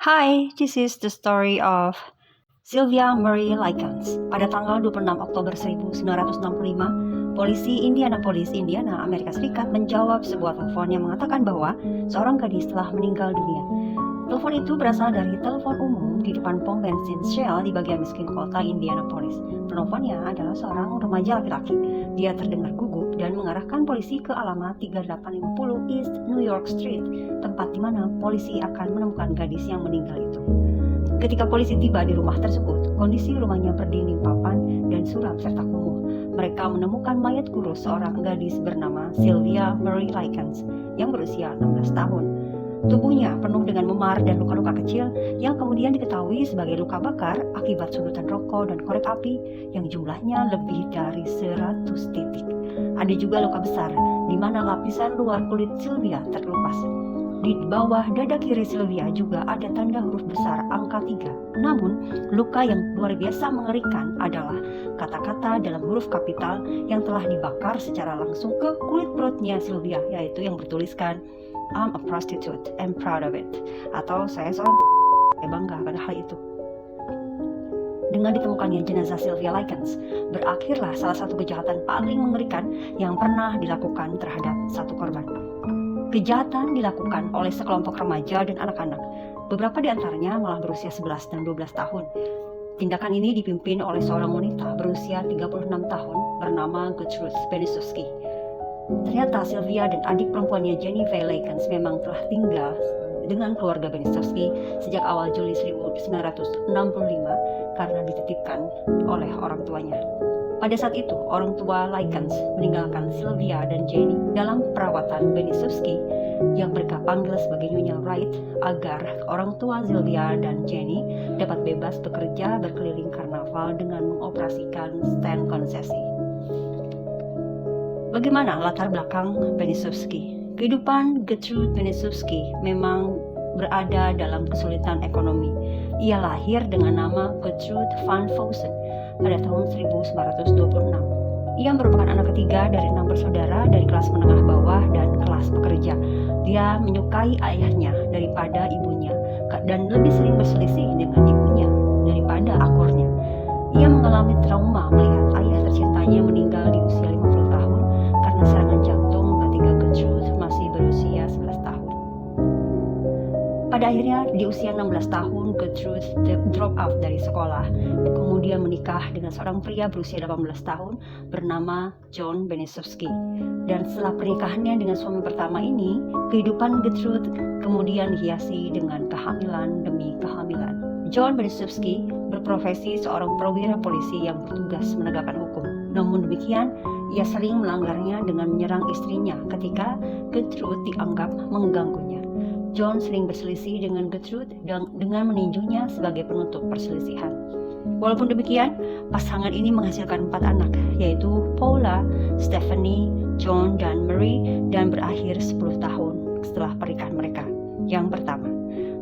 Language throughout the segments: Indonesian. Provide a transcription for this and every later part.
Hi, this is the story of Sylvia Marie Likens. Pada tanggal 26 Oktober 1965, polisi Indianapolis, Indiana, Amerika Serikat menjawab sebuah telepon yang mengatakan bahwa seorang gadis telah meninggal dunia. Telepon itu berasal dari telepon umum di depan pom bensin Shell di bagian miskin kota Indianapolis. Penelponnya adalah seorang remaja laki-laki. Dia terdengar gugup dan mengarahkan polisi ke alamat 3850 East New York Street, tempat di mana polisi akan menemukan gadis yang meninggal itu. Ketika polisi tiba di rumah tersebut, kondisi rumahnya berdinding papan dan suram serta kumuh. Mereka menemukan mayat kurus seorang gadis bernama Sylvia Marie Likens yang berusia 16 tahun. Tubuhnya penuh dengan memar dan luka-luka kecil yang kemudian diketahui sebagai luka bakar akibat sudutan rokok dan korek api yang jumlahnya lebih dari 100 titik. Ada juga luka besar di mana lapisan luar kulit Sylvia terkelupas. Di bawah dada kiri Sylvia juga ada tanda huruf besar angka 3. Namun, luka yang luar biasa mengerikan adalah kata-kata dalam huruf kapital yang telah dibakar secara langsung ke kulit perutnya Sylvia, yaitu yang bertuliskan I'm a prostitute and proud of it, atau saya seorang bangga pada hal itu. Dengan ditemukannya jenazah Sylvia Likens, berakhirlah salah satu kejahatan paling mengerikan yang pernah dilakukan terhadap satu korban. Kejahatan dilakukan oleh sekelompok remaja dan anak-anak. Beberapa di antaranya malah berusia 11 dan 12 tahun. Tindakan ini dipimpin oleh seorang wanita berusia 36 tahun bernama Gertrude Benisowski. Ternyata Sylvia dan adik perempuannya Jenny Faye Likens memang telah tinggal dengan keluarga Benisowski sejak awal Juli 1965 karena dititipkan oleh orang tuanya. Pada saat itu, orang tua Likens meninggalkan Sylvia dan Jenny dalam perawatan Benisowski yang mereka panggil sebagai Nyonya Wright agar orang tua Sylvia dan Jenny dapat bebas bekerja berkeliling karnaval dengan mengoperasikan stand konsesi. Bagaimana latar belakang Benisowski? Kehidupan Gertrude Benisowski memang berada dalam kesulitan ekonomi. Ia lahir dengan nama Gertrude van Vossen pada tahun 1926. Ia merupakan anak ketiga dari 6 bersaudara dari kelas menengah bawah dan kelas pekerja. Dia menyukai ayahnya daripada ibunya dan lebih sering berselisih dengan ibunya daripada akurnya. Ia mengalami trauma melihat ayah tercintanya meninggal di usia 50 tahun karena serangan jantung ketika Gertrude masih berusia 11 tahun. Pada akhirnya di usia 16 tahun Gertrude drop out dari sekolah, kemudian menikah dengan seorang pria berusia 18 tahun bernama John Benisowski. Dan setelah pernikahannya dengan suami pertama ini, kehidupan Gertrude kemudian dihiasi dengan kehamilan demi kehamilan. John Benisowski berprofesi seorang perwira polisi yang bertugas menegakkan hukum. Namun demikian, ia sering melanggarnya dengan menyerang istrinya ketika Gertrude dianggap mengganggunya. John sering berselisih dengan Gertrude dengan meninjunya sebagai penutup perselisihan. Walaupun demikian, pasangan ini menghasilkan 4 anak, yaitu Paula, Stephanie, John, dan Marie, dan berakhir 10 tahun setelah pernikahan mereka. Yang pertama,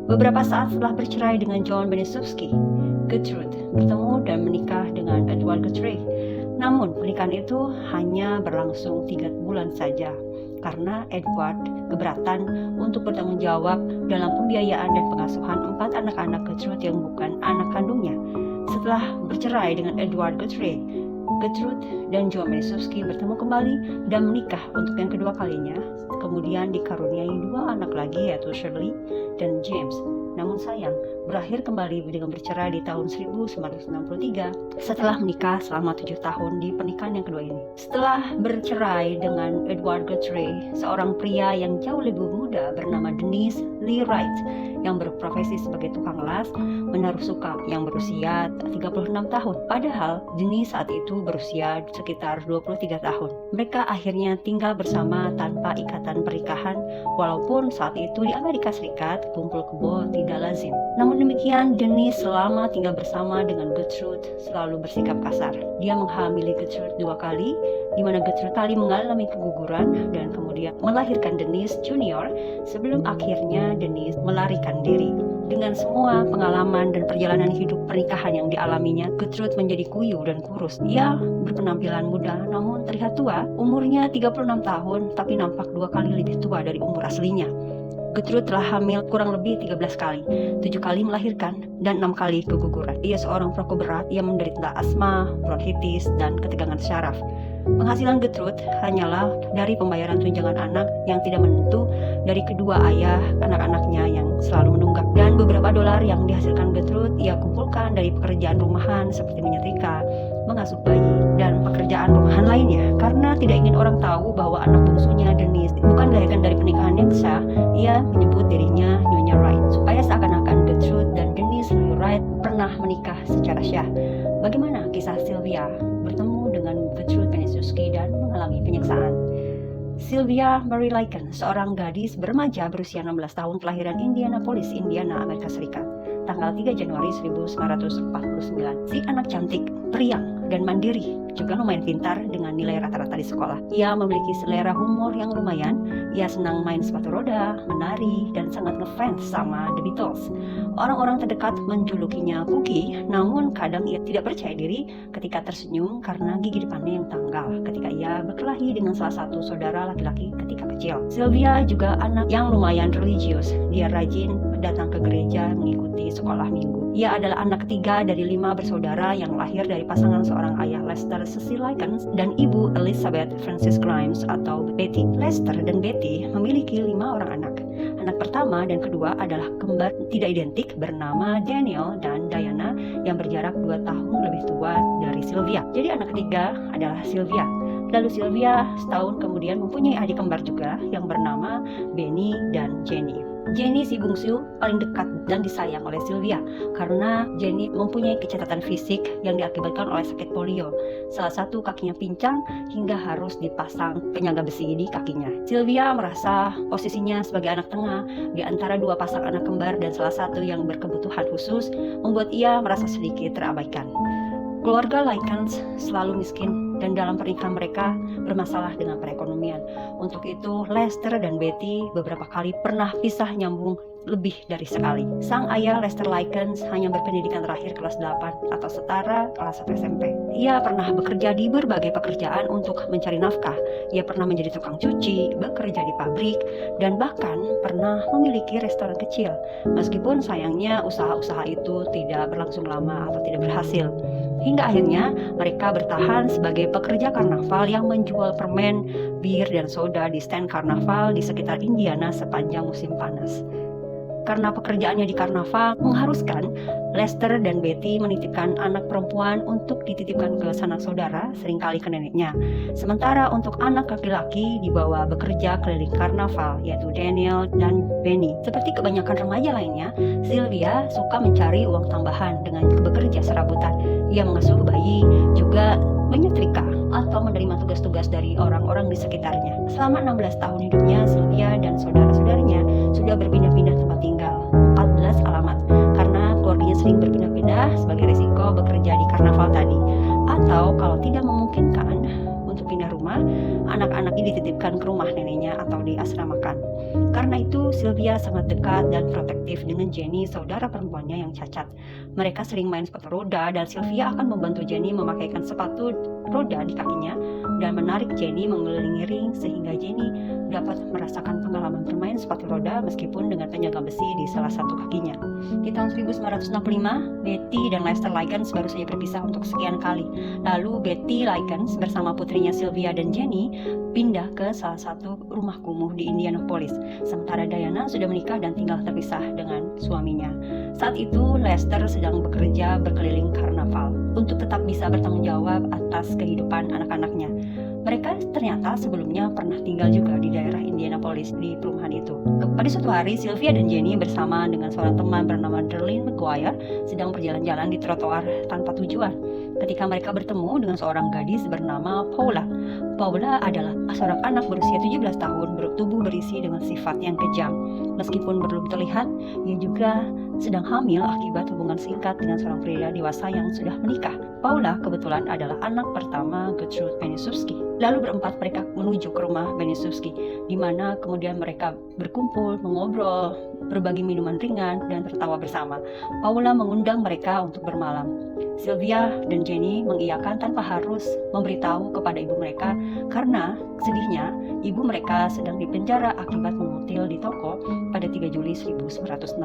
beberapa saat setelah bercerai dengan John Benisowski, Gertrude bertemu dan menikah dengan Edward Guthrie. Namun, pernikahan itu hanya berlangsung 3 bulan saja karena Edward keberatan untuk bertanggung jawab dalam pembiayaan dan pengasuhan 4 anak-anak Gertrude yang bukan anak kandungnya. Setelah bercerai dengan Edward Guthrie, Gertrude dan John Benisowski bertemu kembali dan menikah untuk yang kedua kalinya. Kemudian dikaruniai 2 anak lagi, yaitu Shirley dan James. Namun sayang, berakhir kembali dengan bercerai di tahun 1963 setelah menikah selama 7 tahun di pernikahan yang kedua ini. Setelah bercerai dengan Edward Guthrie, seorang pria yang jauh lebih muda bernama Denise Lee Wright yang berprofesi sebagai tukang las menaruh suka yang berusia 36 tahun. Padahal Denise saat itu berusia sekitar 23 tahun. Mereka akhirnya tinggal bersama tanpa ikatan pernikahan, walaupun saat itu di Amerika Serikat kumpul kebo tidak lazim. Namun demikian, Denise selama tinggal bersama dengan Gertrude selalu bersikap kasar. Dia menghamili Gertrude 2 kali, di mana Gertrude kali mengalami keguguran dan kemudian melahirkan Denise Junior sebelum akhirnya Denise melarikan diri. Dengan semua pengalaman dan perjalanan hidup pernikahan yang dialaminya, Gertrude menjadi kuyu dan kurus. Ia berpenampilan muda namun terlihat tua. Umurnya 36 tahun tapi nampak 2 kali lebih tua dari umur aslinya. Gertrude telah hamil kurang lebih 13 kali, 7 kali melahirkan, dan 6 kali keguguran. Ia seorang perokok berat, ia menderita asma, bronkitis, dan ketegangan syaraf. Penghasilan Gertrude hanyalah dari pembayaran tunjangan anak yang tidak menentu dari kedua ayah anak-anaknya yang selalu menunggak, dan beberapa dolar yang dihasilkan Gertrude ia kumpulkan dari pekerjaan rumahan seperti menyetrika, mengasuh bayi, dan pekerjaan rumahan lainnya. Karena tidak ingin orang tahu bahwa anak bungsunya Denise bukan dilahirkan dari pernikahan yang sah, ia menyebut dirinya Nyonya Wright, supaya seakan-akan Gertrude dan Denise Louis Wright pernah menikah secara syah. Bagaimana kisah Sylvia bertemu dengan Gertrude Penisuski dan mengalami penyiksaan? Sylvia Mary Lycan, seorang gadis beremaja berusia 16 tahun kelahiran Indianapolis, Indiana, Amerika Serikat, tanggal 3 Januari 1949. Si anak cantik, periang, dan mandiri, juga lumayan pintar dengan nilai rata-rata di sekolah. Ia memiliki selera humor yang lumayan, ia senang main sepatu roda, menari, dan sangat ngefans sama The Beatles. Orang-orang terdekat menjulukinya Cookie, namun kadang ia tidak percaya diri ketika tersenyum karena gigi depannya yang tanggal ketika ia berkelahi dengan salah satu saudara laki-laki ketika kecil. Sylvia juga anak yang lumayan religius. Dia rajin datang ke gereja mengikuti sekolah minggu. Ia adalah anak ketiga dari 5 bersaudara yang lahir dari pasangan seorang ayah Lester Cecil Lycan dan ibu Elizabeth Frances Grimes atau Betty. Lester dan Betty memiliki 5 orang anak. Anak pertama dan kedua adalah kembar tidak identik bernama Daniel dan Diana yang berjarak 2 tahun lebih tua dari Sylvia. Jadi anak ketiga adalah Sylvia. Lalu Sylvia setahun kemudian mempunyai adik kembar juga yang bernama Benny dan Jenny. Jenny si bungsu paling dekat dan disayang oleh Sylvia karena Jenny mempunyai kecacatan fisik yang diakibatkan oleh sakit polio. Salah satu kakinya pincang hingga harus dipasang penyangga besi di kakinya. Sylvia merasa posisinya sebagai anak tengah di antara 2 pasang anak kembar dan salah satu yang berkebutuhan khusus membuat ia merasa sedikit terabaikan. Keluarga Lycan selalu miskin dan dalam pernikahan mereka bermasalah dengan perekonomian. Untuk itu, Lester dan Betty beberapa kali pernah pisah nyambung lebih dari sekali. Sang ayah Lester Lycan hanya berpendidikan terakhir kelas 8 atau setara kelas 1 SMP. Ia pernah bekerja di berbagai pekerjaan untuk mencari nafkah. Ia pernah menjadi tukang cuci, bekerja di pabrik, dan bahkan pernah memiliki restoran kecil. Meskipun sayangnya usaha-usaha itu tidak berlangsung lama atau tidak berhasil. Hingga akhirnya mereka bertahan sebagai pekerja karnaval yang menjual permen, bir, dan soda di stand karnaval di sekitar Indiana sepanjang musim panas. Karena pekerjaannya di karnaval mengharuskan, Lester dan Betty menitipkan anak perempuan untuk dititipkan ke sanak saudara, seringkali ke neneknya. Sementara untuk anak laki-laki dibawa bekerja keliling karnaval, yaitu Daniel dan Benny. Seperti kebanyakan remaja lainnya, Sylvia suka mencari uang tambahan dengan bekerja serabutan. Ia mengasuh bayi, juga menyetrika atau menerima tugas-tugas dari orang-orang di sekitarnya. Selama 16 tahun hidupnya, Sylvia dan saudara-saudaranya sudah berpindah-pindah tempat tinggal, 14 alamat, karena keluarganya sering berpindah-pindah sebagai risiko bekerja di karnaval tadi. Atau kalau tidak memungkinkan untuk pindah rumah, anak-anak ini dititipkan ke rumah neneknya atau diasramakan. Karena itu, Sylvia sangat dekat dan protektif dengan Jenny, saudara perempuannya yang cacat. Mereka sering main sepatu roda dan Sylvia akan membantu Jenny memakaikan sepatu roda di kakinya dan menarik Jenny mengelilingi ring sehingga Jenny dapat merasakan pengalaman bermain sepatu roda meskipun dengan penyangga besi di salah satu kakinya. Di tahun 1965, Betty dan Lester Lycan baru saja berpisah untuk sekian kali. Lalu Betty Lycan bersama putrinya Sylvia dan Jenny pindah ke salah satu rumah kumuh di Indianapolis. Sementara Diana sudah menikah dan tinggal terpisah dengan suaminya. Saat itu Lester sedang bekerja berkeliling karnaval untuk tetap bisa bertanggung jawab atas kehidupan anak-anaknya. Mereka ternyata sebelumnya pernah tinggal juga di daerah Indianapolis di perumahan itu. Pada suatu hari, Sylvia dan Jenny bersama dengan seorang teman bernama Darlene McGuire sedang berjalan-jalan di trotoar tanpa tujuan. Ketika mereka bertemu dengan seorang gadis bernama Paula. Paula adalah seorang anak berusia 17 tahun bertubuh berisi dengan sifat yang kejam. Meskipun belum terlihat, ia juga sedang hamil akibat hubungan singkat dengan seorang pria dewasa yang sudah menikah. Paula kebetulan adalah anak pertama Gertrude Penisuski. Lalu berempat mereka menuju ke rumah Penisuski, di mana kemudian mereka berkumpul, mengobrol, berbagi minuman ringan, dan tertawa bersama. Paula mengundang mereka untuk bermalam. Sylvia dan Jenny mengiyakan tanpa harus memberitahu kepada ibu mereka karena sedihnya ibu mereka sedang dipenjara akibat mengutil di toko pada 3 Juli 1965.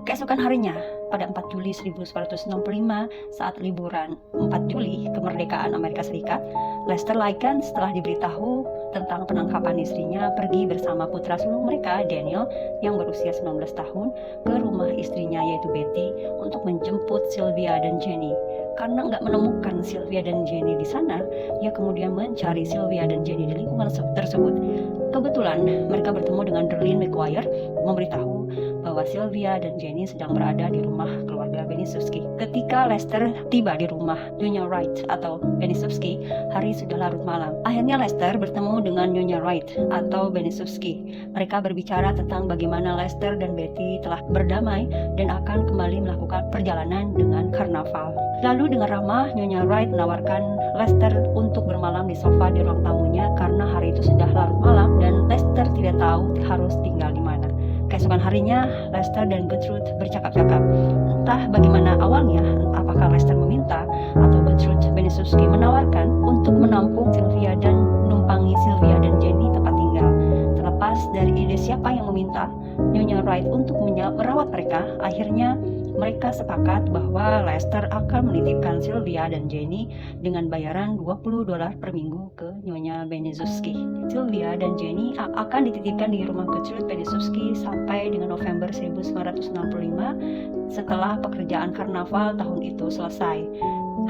Keesokan harinya, pada 4 Juli 1965, saat liburan 4 Juli kemerdekaan Amerika Serikat, Lester Likens setelah diberitahu tentang penangkapan istrinya pergi bersama putra sulung mereka, Daniel, yang berusia 19 tahun, ke rumah istrinya yaitu Betty untuk menjemput Sylvia dan Jenny. Karena nggak menemukan Sylvia dan Jenny di sana, ia kemudian mencari Sylvia dan Jenny di lingkungan tersebut. Kebetulan mereka bertemu dengan Darlene McGuire, memberitahu bahwa Sylvia dan Jenny sedang berada di rumah keluarga Benisovsky. Ketika Lester tiba di rumah Nyonya Wright atau Benisovsky, hari sudah larut malam. Akhirnya Lester bertemu dengan Nyonya Wright atau Benisovsky. Mereka berbicara tentang bagaimana Lester dan Betty telah berdamai dan akan kembali melakukan perjalanan dengan karnaval. Lalu dengan ramah, Nyonya Wright menawarkan Lester untuk bermalam di sofa di ruang tamunya karena hari itu sudah larut malam dan Lester tidak tahu harus tinggal di mana. Keesokan harinya, Lester dan Gertrude bercakap-cakap. Entah bagaimana awalnya, apakah Lester meminta atau Gertrude Benisovsky menawarkan untuk menampung Sylvia dan menumpangi Sylvia dan Jenny tempat tinggal. Terlepas dari ide siapa yang meminta Nyonya Wright untuk merawat mereka, akhirnya mereka sepakat bahwa Lester akan menitipkan Sylvia dan Jenny dengan bayaran $20 per minggu ke Nyonya Benisovsky. Sylvia dan Jenny akan dititipkan di rumah Gertrude Benisovsky sampai dengan November 1965 setelah pekerjaan karnaval tahun itu selesai.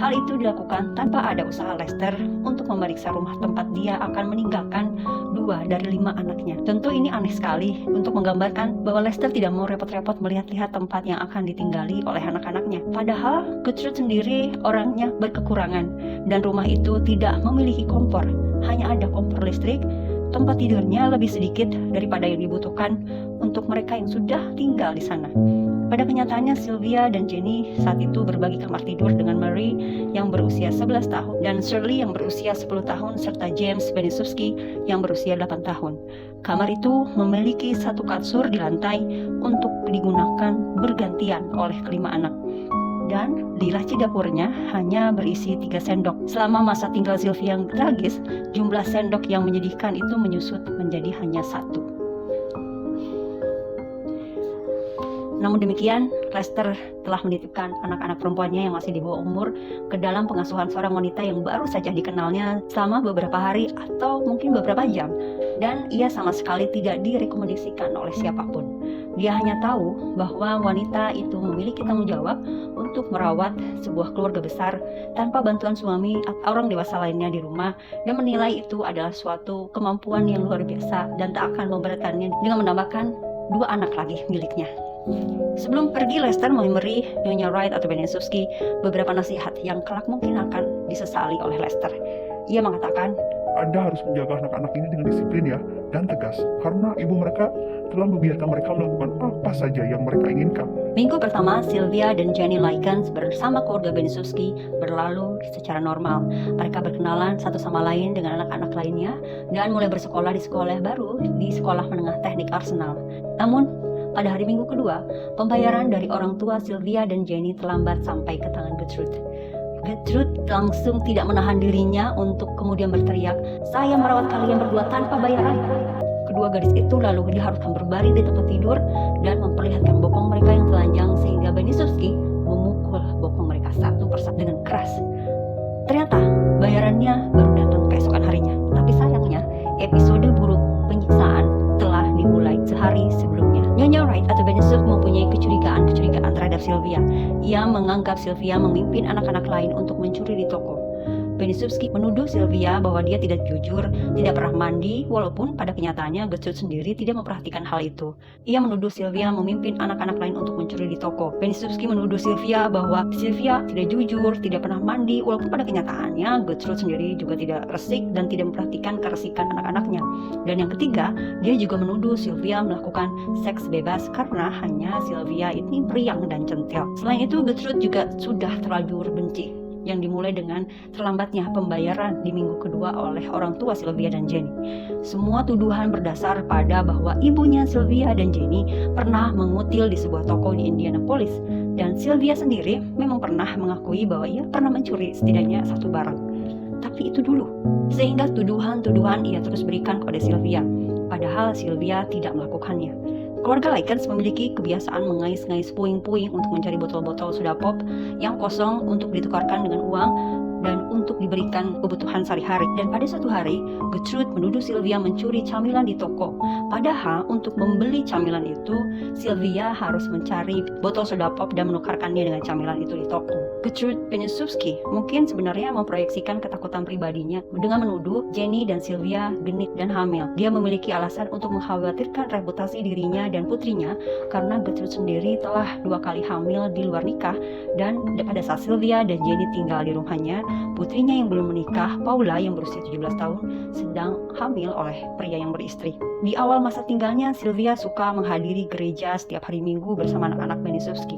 Hal itu dilakukan tanpa ada usaha Lester untuk memeriksa rumah tempat dia akan meninggalkan 2 dari 5 anaknya. Tentu ini aneh sekali untuk menggambarkan bahwa Lester tidak mau repot-repot melihat-lihat tempat yang akan ditinggali oleh anak-anaknya. Padahal Gertrude sendiri orangnya berkekurangan dan rumah itu tidak memiliki kompor. Hanya ada kompor listrik, tempat tidurnya lebih sedikit daripada yang dibutuhkan untuk mereka yang sudah tinggal di sana. Pada kenyataannya, Sylvia dan Jenny saat itu berbagi kamar tidur dengan Mary yang berusia 11 tahun dan Shirley yang berusia 10 tahun serta James Benisovsky yang berusia 8 tahun. Kamar itu memiliki 1 kasur di lantai untuk digunakan bergantian oleh kelima anak. Dan di laci dapurnya hanya berisi 3 sendok. Selama masa tinggal Sylvia yang tragis, jumlah sendok yang menyedihkan itu menyusut menjadi hanya 1. Namun demikian, Lester telah menitipkan anak-anak perempuannya yang masih di bawah umur ke dalam pengasuhan seorang wanita yang baru saja dikenalnya selama beberapa hari atau mungkin beberapa jam. Dan ia sama sekali tidak direkomendasikan oleh siapapun. Dia hanya tahu bahwa wanita itu memiliki tanggung jawab untuk merawat sebuah keluarga besar tanpa bantuan suami atau orang dewasa lainnya di rumah dan menilai itu adalah suatu kemampuan yang luar biasa dan tak akan memberatkannya dengan menambahkan 2 anak lagi miliknya. Sebelum pergi, Lester memberi Nyonya Wright atau Benisovsky beberapa nasihat yang kelak mungkin akan disesali oleh Lester. Ia mengatakan, Anda harus menjaga anak-anak ini dengan disiplin ya, dan tegas, karena ibu mereka telah membiarkan mereka melakukan apa saja yang mereka inginkan. Minggu pertama, Sylvia dan Jenny Likens bersama keluarga Benisovsky berlalu secara normal. Mereka berkenalan satu sama lain dengan anak-anak lainnya dan mulai bersekolah di sekolah baru di Sekolah Menengah Teknik Arsenal. Namun, pada hari Minggu kedua, pembayaran dari orang tua Sylvia dan Jenny terlambat sampai ke tangan Gertrude. Gertrude langsung tidak menahan dirinya untuk kemudian berteriak, "Saya merawat kalian berdua tanpa bayaran." Kedua gadis itu lalu diharuskan berbaring di tempat tidur dan memperlihatkan bokong mereka yang telanjang sehingga Benisovsky memukul bokong mereka satu persatu dengan keras. Ternyata bayarannya baru datang keesokan harinya. Tapi sayangnya, episode buruk penyiksaan telah dimulai sehari sebelumnya. Nyonya Wright atau Benisovsky mempunyai kecurigaan terhadap Sylvia. Ia menganggap Sylvia memimpin anak-anak lain untuk mencuri di toko. Benisovsky menuduh Sylvia bahwa dia tidak jujur, tidak pernah mandi, walaupun pada kenyataannya Gertrude sendiri tidak memperhatikan hal itu. Ia menuduh Sylvia memimpin anak-anak lain untuk mencuri di toko. Benisovsky menuduh Sylvia bahwa Sylvia tidak jujur, tidak pernah mandi, walaupun pada kenyataannya Gertrude sendiri juga tidak resik dan tidak memperhatikan keresikan anak-anaknya. Dan yang ketiga, dia juga menuduh Sylvia melakukan seks bebas karena hanya Sylvia ini periang dan centil. Selain itu, Gertrude juga sudah terlanjur benci yang dimulai dengan terlambatnya pembayaran di minggu kedua oleh orang tua Sylvia dan Jenny. Semua tuduhan berdasar pada bahwa ibunya Sylvia dan Jenny pernah mengutil di sebuah toko di Indianapolis, dan Sylvia sendiri memang pernah mengakui bahwa ia pernah mencuri setidaknya satu barang. Tapi itu dulu, sehingga tuduhan-tuduhan ia terus berikan kepada Sylvia, padahal Sylvia tidak melakukannya. Keluarga Likens memiliki kebiasaan mengais-ngais puing-puing untuk mencari botol-botol soda pop yang kosong untuk ditukarkan dengan uang dan untuk diberikan kebutuhan sehari-hari. Dan pada suatu hari, Gertrude menuduh Sylvia mencuri camilan di toko. Padahal untuk membeli camilan itu, Sylvia harus mencari botol soda pop dan menukarkannya dengan camilan itu di toko. Gertrude Penishevsky mungkin sebenarnya memproyeksikan ketakutan pribadinya dengan menuduh Jenny dan Sylvia genit dan hamil. Dia memiliki alasan untuk mengkhawatirkan reputasi dirinya dan putrinya karena Gertrude sendiri telah 2 kali hamil di luar nikah, dan pada saat Sylvia dan Jenny tinggal di rumahnya, putrinya yang belum menikah, Paula yang berusia 17 tahun, sedang hamil oleh pria yang beristri. Di awal masa tinggalnya, Sylvia suka menghadiri gereja setiap hari Minggu bersama anak-anak Benishevsky.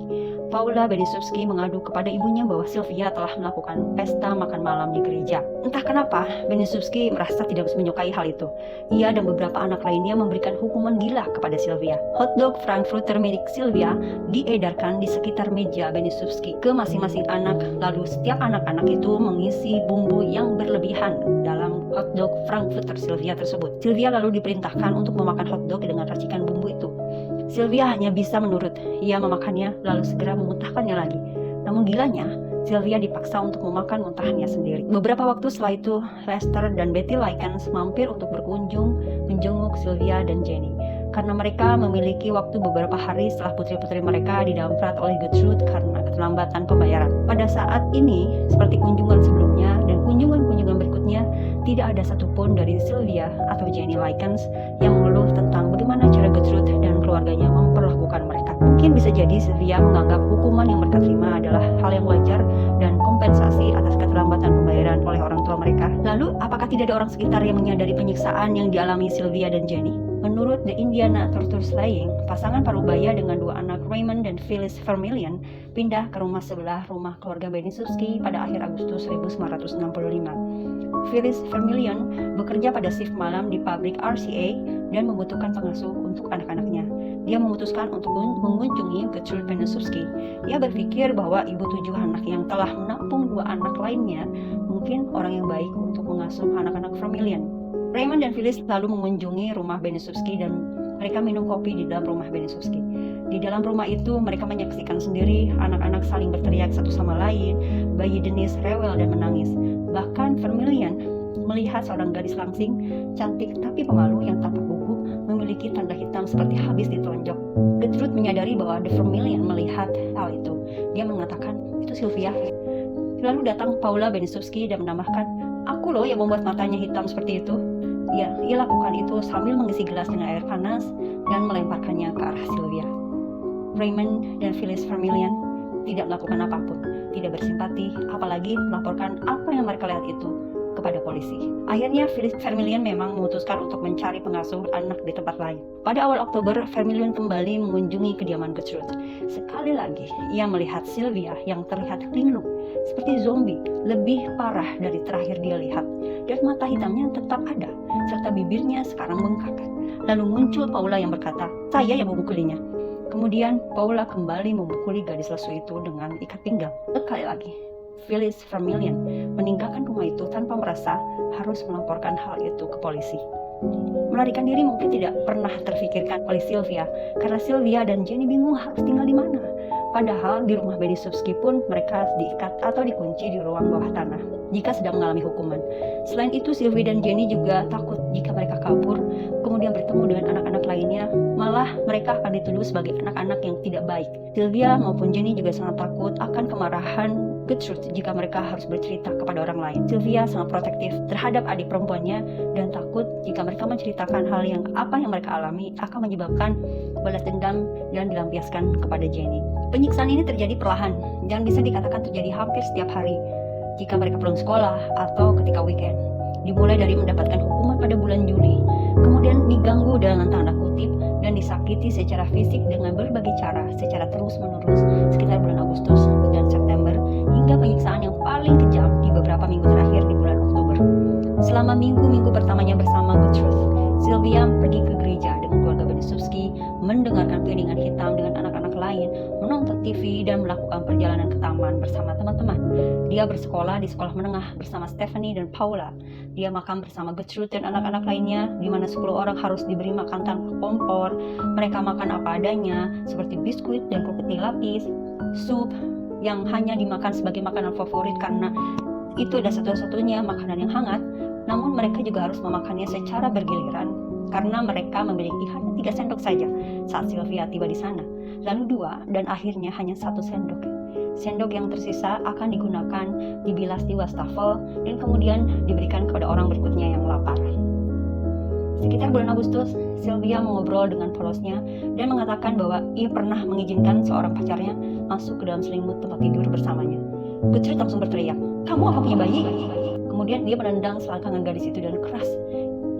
Paula Benishevsky mengadu kepada ibunya bahwa Sylvia telah melakukan pesta makan malam di gereja. Entah kenapa, Benishevsky merasa tidak menyukai hal itu. Ia dan beberapa anak lainnya memberikan hukuman gila kepada Sylvia. Hotdog Frankfurter milik Sylvia diedarkan di sekitar meja Benishevsky ke masing-masing anak, lalu setiap anak-anak itu mengisi bumbu yang berlebihan dalam hotdog Frankfurter Sylvia tersebut. Sylvia lalu diperintahkan untuk memakan hotdog dengan racikan bumbu itu. Sylvia hanya bisa menurut. Ia memakannya lalu segera memuntahkannya lagi. Namun gilanya, Sylvia dipaksa untuk memakan muntahannya sendiri. Beberapa waktu setelah itu, Lester dan Betty Likens mampir untuk berkunjung menjenguk Sylvia dan Jenny, karena mereka memiliki waktu beberapa hari setelah putri-putri mereka didamprat oleh Gertrude karena keterlambatan pembayaran. Pada saat ini, seperti kunjungan sebelumnya dan kunjungan-kunjungan berikutnya, tidak ada satupun dari Sylvia atau Jenny Likens yang mengeluh tentang bagaimana cara Gertrude dan keluarganya memperlakukan mereka. Mungkin bisa jadi Sylvia menganggap hukuman yang mereka terima adalah hal yang wajar dan kompensasi atas keterlambatan pembayaran oleh orang tua mereka. Lalu, apakah tidak ada orang sekitar yang menyadari penyiksaan yang dialami Sylvia dan Jenny? Menurut The Indiana Torture Slaying, pasangan parubaya dengan 2 anak Raymond dan Phyllis Vermillion pindah ke rumah sebelah rumah keluarga Benishevsky pada akhir Agustus 1965. Phyllis Vermillion bekerja pada shift malam di pabrik RCA dan membutuhkan pengasuh untuk anak-anaknya. Dia memutuskan untuk mengunjungi Gertrude Benishevsky. Ia berpikir bahwa ibu 7 anak yang telah menampung 2 anak lainnya mungkin orang yang baik untuk mengasuh anak-anak Vermillion. Raymond dan Phyllis lalu mengunjungi rumah Benishevsky dan mereka minum kopi di dalam rumah Benishevsky. Di dalam rumah itu mereka menyaksikan sendiri anak-anak saling berteriak satu sama lain, bayi Denise rewel dan menangis. Bahkan Vermillion melihat seorang gadis langsing, cantik tapi pemalu yang tampak gugup, memiliki tanda hitam seperti habis ditonjok. Gertrude menyadari bahwa The Vermillion melihat hal itu. Dia mengatakan, "Itu Sylvia." Lalu datang Paula Benishevsky dan menambahkan, "Aku loh yang membuat matanya hitam seperti itu." Ya, ia lakukan itu sambil mengisi gelas dengan air panas dan melemparkannya ke arah Sylvia. Raymond dan Phyllis Vermillion tidak melakukan apapun, tidak bersimpati, apalagi melaporkan apa yang mereka lihat itu kepada polisi. Akhirnya Phyllis Vermillion memang memutuskan untuk mencari pengasuh anak di tempat lain. Pada awal Oktober, Vermillion kembali mengunjungi kediaman Gertrude. Sekali lagi, ia melihat Sylvia yang terlihat linglung, seperti zombie, lebih parah dari terakhir dia lihat. Dan mata hitamnya tetap ada, serta bibirnya sekarang bengkak. Lalu muncul Paula yang berkata, "Saya yang memukulinya." Kemudian Paula kembali memukuli gadis lesu itu dengan ikat pinggang. Sekali lagi, Phyllis Vermillion meninggalkan rumah itu tanpa merasa harus melaporkan hal itu ke polisi. Melarikan diri mungkin tidak pernah terfikirkan oleh Sylvia, karena Sylvia dan Jenny bingung harus tinggal di mana. Padahal di rumah Benishevsky pun mereka diikat atau dikunci di ruang bawah tanah jika sedang mengalami hukuman. Selain itu, Sylvia dan Jenny juga takut jika mereka kabur, kemudian bertemu dengan anak-anak lainnya, malah mereka akan dituduh sebagai anak-anak yang tidak baik. Sylvia maupun Jenny juga sangat takut akan kemarahan Gertrude jika mereka harus bercerita kepada orang lain. Sylvia sangat protektif terhadap adik perempuannya dan takut jika mereka menceritakan hal yang mereka alami akan menyebabkan balas dendam dan dilampiaskan kepada Jenny. Penyiksaan ini terjadi perlahan dan bisa dikatakan terjadi hampir setiap hari jika mereka pulang sekolah atau ketika weekend. Dimulai dari mendapatkan hukuman pada bulan Juli, kemudian diganggu dengan tanda kutip dan disakiti secara fisik dengan berbagai cara secara terus-menerus sekitar bulan Agustus dan September, hingga penyiksaan yang paling paling kejam di beberapa minggu terakhir di bulan Oktober. Selama minggu-minggu pertamanya bersama Gertrude, Sylvia pergi ke gereja dengan keluarga Benisovsky, mendengarkan piringan hitam dengan anak-anak lain, menonton TV, dan melakukan perjalanan ke taman bersama teman-teman. Dia bersekolah di sekolah menengah bersama Stephanie dan Paula. Dia makan bersama Gertrude dan anak-anak lainnya, di mana 10 orang harus diberi makan tanpa kompor. Mereka makan apa adanya, seperti biskuit dan kroket lapis, sup yang hanya dimakan sebagai makanan favorit karena itu adalah satu-satunya makanan yang hangat. Namun mereka juga harus memakannya secara bergiliran karena mereka memiliki hanya 3 sendok saja saat Sylvia tiba di sana, lalu 2, dan akhirnya hanya 1 sendok. Sendok yang tersisa akan digunakan dibilas di wastafel dan kemudian diberikan kepada orang berikutnya yang lapar. Sekitar bulan Agustus, Sylvia mengobrol dengan polosnya dan mengatakan bahwa ia pernah mengizinkan seorang pacarnya masuk ke dalam selimut tempat tidur bersamanya. Gertrude langsung berteriak, "Kamu apa punya bayi?" Kemudian dia menendang selangkangan gadis itu dengan keras,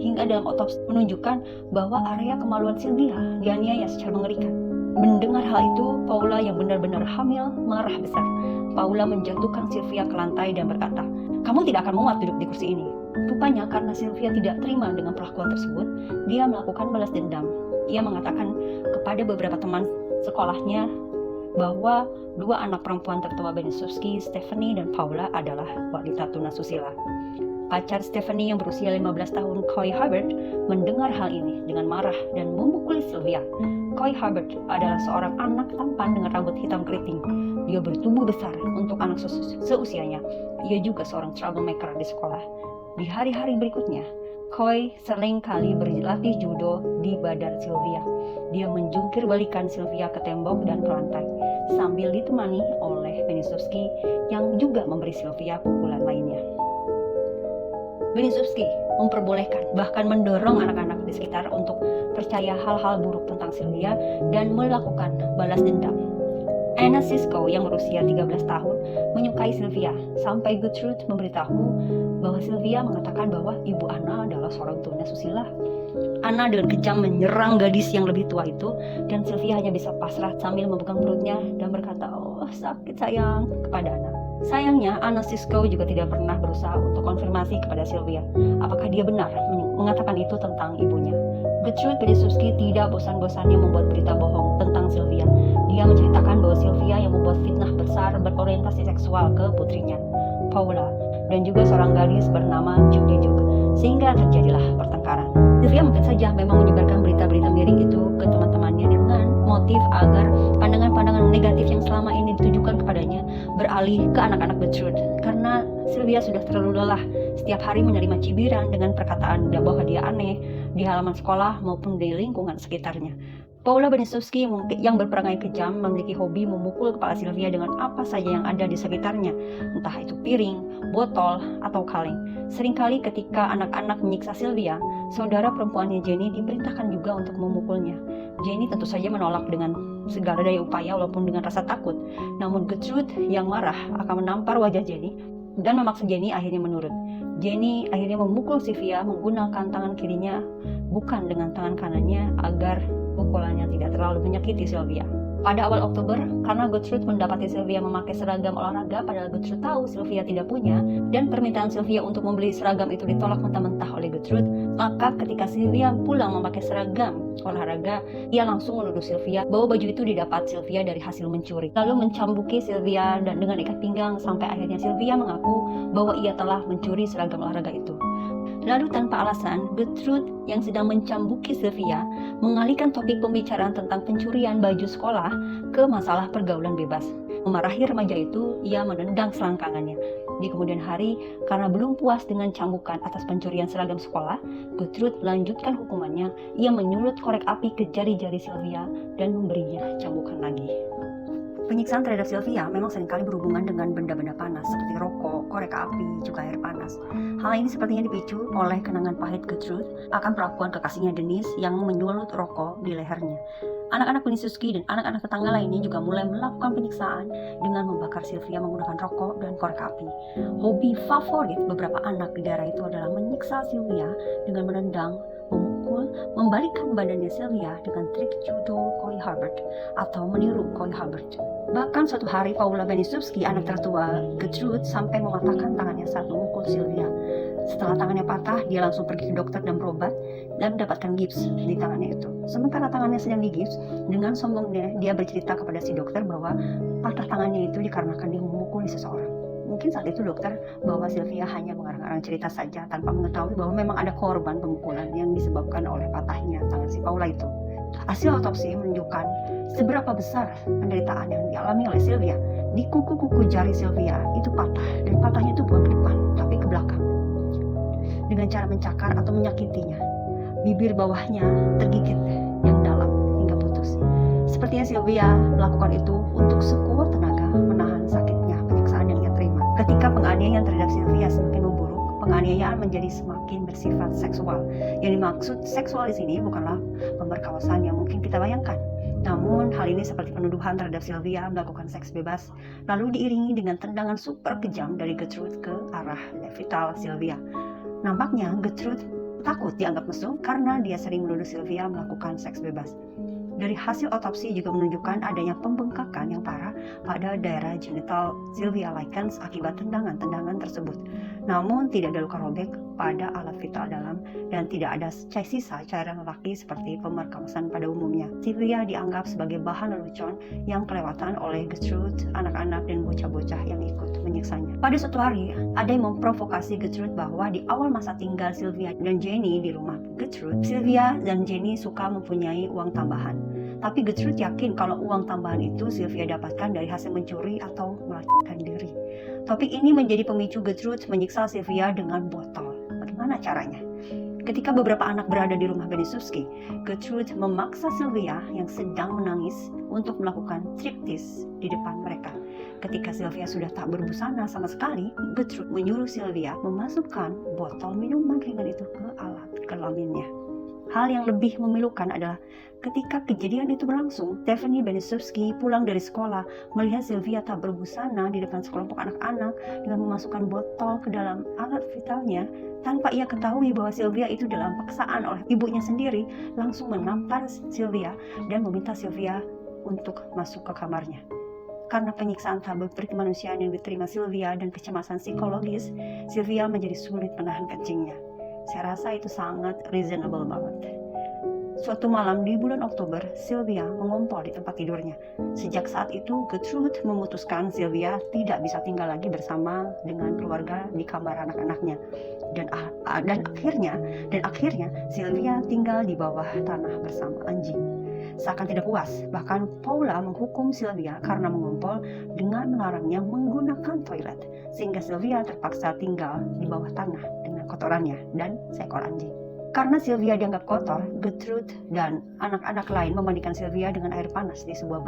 hingga dalam otopsi menunjukkan bahwa area kemaluan Sylvia dianiaya secara mengerikan. Mendengar hal itu, Paula yang benar-benar hamil marah besar. Paula menjatuhkan Sylvia ke lantai dan berkata, "Kamu tidak akan muat duduk di kursi ini." Rupanya karena Sylvia tidak terima dengan perlakuan tersebut, dia melakukan balas dendam. Ia mengatakan kepada beberapa teman sekolahnya bahwa 2 anak perempuan tertua Benisovsky, Stephanie dan Paula, adalah wanita tunasusila. Pacar Stephanie yang berusia 15 tahun, Coy Hubbard, mendengar hal ini dengan marah dan memukuli Sylvia. Coy Hubbard adalah seorang anak tampan dengan rambut hitam keriting. Dia bertubuh besar untuk anak seusianya. Ia juga seorang troublemaker di sekolah. Di hari-hari berikutnya, Coy sering kali berlatih judo di badan Sylvia. Dia menjungkir balikan Sylvia ke tembok dan ke lantai, sambil ditemani oleh Benisovsky yang juga memberi Sylvia pukulan lainnya. Benisovsky memperbolehkan, bahkan mendorong anak-anak di sekitar untuk percaya hal-hal buruk tentang Sylvia dan melakukan balas dendam. Anna Sisko yang berusia 13 tahun menyukai Sylvia, sampai Gertrude memberitahu bahwa Sylvia mengatakan bahwa ibu Anna adalah seorang tunasusila. Anna dengan kejam menyerang gadis yang lebih tua itu, dan Sylvia hanya bisa pasrah sambil memegang perutnya dan berkata, "Oh, sakit sayang," kepada Anna. Sayangnya, Anna Sisko juga tidak pernah berusaha untuk konfirmasi kepada Sylvia apakah dia benar mengatakan itu tentang ibunya. Gertrude Benisovsky tidak bosan-bosannya membuat berita bohong tentang Sylvia. Dia menceritakan bahwa Sylvia yang membuat fitnah besar berorientasi seksual ke putrinya, Paula, dan juga seorang gadis bernama Judy Duke, sehingga terjadilah pertengkaran. Sylvia mungkin saja memang menyebarkan berita-berita miring itu ke teman-temannya dengan motif agar pandangan-pandangan negatif yang selama ini ditujukan kepadanya beralih ke anak-anak Gertrude, karena Sylvia sudah terlalu lelah setiap hari menerima cibiran dengan perkataan bahwa dia aneh di halaman sekolah maupun di lingkungan sekitarnya. Paula Benisovsky yang berperangai kejam memiliki hobi memukul kepala Sylvia dengan apa saja yang ada di sekitarnya, entah itu piring, botol, atau kaleng. Seringkali ketika anak-anak menyiksa Sylvia, saudara perempuannya Jenny diperintahkan juga untuk memukulnya. Jenny tentu saja menolak dengan segala daya upaya walaupun dengan rasa takut. Namun Gertrude yang marah akan menampar wajah Jenny dan memaksa Jenny akhirnya menurut. Jenny akhirnya memukul Sylvia menggunakan tangan kirinya, bukan dengan tangan kanannya, agar pukulannya tidak terlalu menyakiti Sylvia. Pada awal Oktober, karena Gertrude mendapati Sylvia memakai seragam olahraga padahal Gertrude tahu Sylvia tidak punya, dan permintaan Sylvia untuk membeli seragam itu ditolak mentah-mentah oleh Gertrude, maka ketika Sylvia pulang memakai seragam olahraga, ia langsung menuduh Sylvia bahwa baju itu didapat Sylvia dari hasil mencuri, lalu mencambuki Sylvia dan dengan ikat pinggang sampai akhirnya Sylvia mengaku bahwa ia telah mencuri seragam olahraga itu. Lalu tanpa alasan, Gertrude yang sedang mencambuki Sylvia mengalihkan topik pembicaraan tentang pencurian baju sekolah ke masalah pergaulan bebas. Memarahi remaja itu, ia menendang selangkangannya. Di kemudian hari, karena belum puas dengan cambukan atas pencurian seragam sekolah, Gertrude melanjutkan hukumannya. Ia menyulut korek api ke jari-jari Sylvia dan memberinya cambukan lagi. Penyiksaan terhadap Sylvia memang seringkali berhubungan dengan benda-benda panas seperti rokok, korek api, juga air panas. Hal ini sepertinya dipicu oleh kenangan pahit Gertrude akan perlakuan kekasihnya Denise yang menyulut rokok di lehernya. Anak-anak Benisovsky dan anak-anak tetangga lainnya juga mulai melakukan penyiksaan dengan membakar Sylvia menggunakan rokok dan korek api. Hobi favorit beberapa anak di daerah itu adalah menyiksa Sylvia dengan menendang, memukul, membalikkan badannya Sylvia dengan trik judo Coy Hubbard atau meniru Coy Hubbard. Bahkan suatu hari Paula Benisubski, anak tertua Gertrude, sampai mematahkan tangannya saat memukul Sylvia. Setelah tangannya patah, dia langsung pergi ke dokter dan berobat dan mendapatkan gips di tangannya itu. Sementara tangannya sedang digips, dengan sombongnya dia bercerita kepada si dokter bahwa patah tangannya itu dikarenakan dia memukuli seseorang. Mungkin saat itu dokter bahwa Sylvia hanya mengarang-arang cerita saja tanpa mengetahui bahwa memang ada korban pemukulan yang disebabkan oleh patahnya tangan si Paula itu. Hasil otopsi menunjukkan seberapa besar penderitaan yang dialami oleh Sylvia. Di kuku-kuku jari Sylvia itu patah, dan patahnya itu bukan ke depan, tapi ke belakang. Dengan cara mencakar atau menyakitinya, bibir bawahnya tergigit yang dalam hingga putus. Sepertinya Sylvia melakukan itu untuk sekuat tenaga menahan sakitnya penyiksaan yang ia terima. Ketika penganiayaan terhadap Sylvia semakin memburuk, penganiayaan menjadi semakin bersifat seksual. Yang dimaksud seksual di sini bukanlah pemerkosaan yang mungkin kita bayangkan. Namun hal ini seperti penuduhan terhadap Sylvia melakukan seks bebas, lalu diiringi dengan tendangan super kejam dari Gertrude ke arah vital Sylvia. Nampaknya Gertrude takut dianggap mesum karena dia sering menuduh Sylvia melakukan seks bebas. Dari hasil otopsi juga menunjukkan adanya pembengkakan yang parah pada daerah genital Sylvia Likens akibat tendangan-tendangan tersebut. Namun tidak ada luka robek pada alat vital dalam dan tidak ada sisa cairan lelaki seperti pemerkosaan pada umumnya. Sylvia dianggap sebagai bahan lelucon yang kelewatan oleh Gertrude, anak-anak dan bocah-bocah yang ikut menyiksanya. Pada suatu hari, ada yang memprovokasi Gertrude bahwa di awal masa tinggal Sylvia dan Jenny di rumah Gertrude, Sylvia dan Jenny suka mempunyai uang tambahan. Tapi Gertrude yakin kalau uang tambahan itu Sylvia dapatkan dari hasil mencuri atau melacakkan diri. Topik ini menjadi pemicu Gertrude menyiksa Sylvia dengan botol. Bagaimana caranya? Ketika beberapa anak berada di rumah Benisubski, Gertrude memaksa Sylvia yang sedang menangis untuk melakukan striptease di depan mereka. Ketika Sylvia sudah tak berbusana sama sekali, Gertrude menyuruh Sylvia memasukkan botol minuman ringan itu ke alat kelaminnya. Hal yang lebih memilukan adalah ketika kejadian itu berlangsung, Stephanie Benisubski pulang dari sekolah melihat Sylvia tak berbusana di depan sekelompok anak-anak dengan memasukkan botol ke dalam alat vitalnya tanpa ia ketahui bahwa Sylvia itu dalam paksaan oleh ibunya sendiri, langsung menampar Sylvia dan meminta Sylvia untuk masuk ke kamarnya. Karena penyiksaan tak berkemanusiaan yang diterima Sylvia dan kecemasan psikologis, Sylvia menjadi sulit menahan kencingnya. Saya rasa itu sangat reasonable banget. Suatu malam di bulan Oktober, Sylvia mengompol di tempat tidurnya. Sejak saat itu, Gertrude memutuskan Sylvia tidak bisa tinggal lagi bersama dengan keluarga di kamar anak-anaknya. Dan akhirnya Sylvia tinggal di bawah tanah bersama anjing. Seakan tidak puas, bahkan Paula menghukum Sylvia karena mengompol dengan melarangnya menggunakan toilet, sehingga Sylvia terpaksa tinggal di bawah tanah dengan kotorannya dan seekor anjing. Karena Sylvia dianggap kotor, Gertrude dan anak-anak lain memandikan Sylvia dengan air panas di sebuah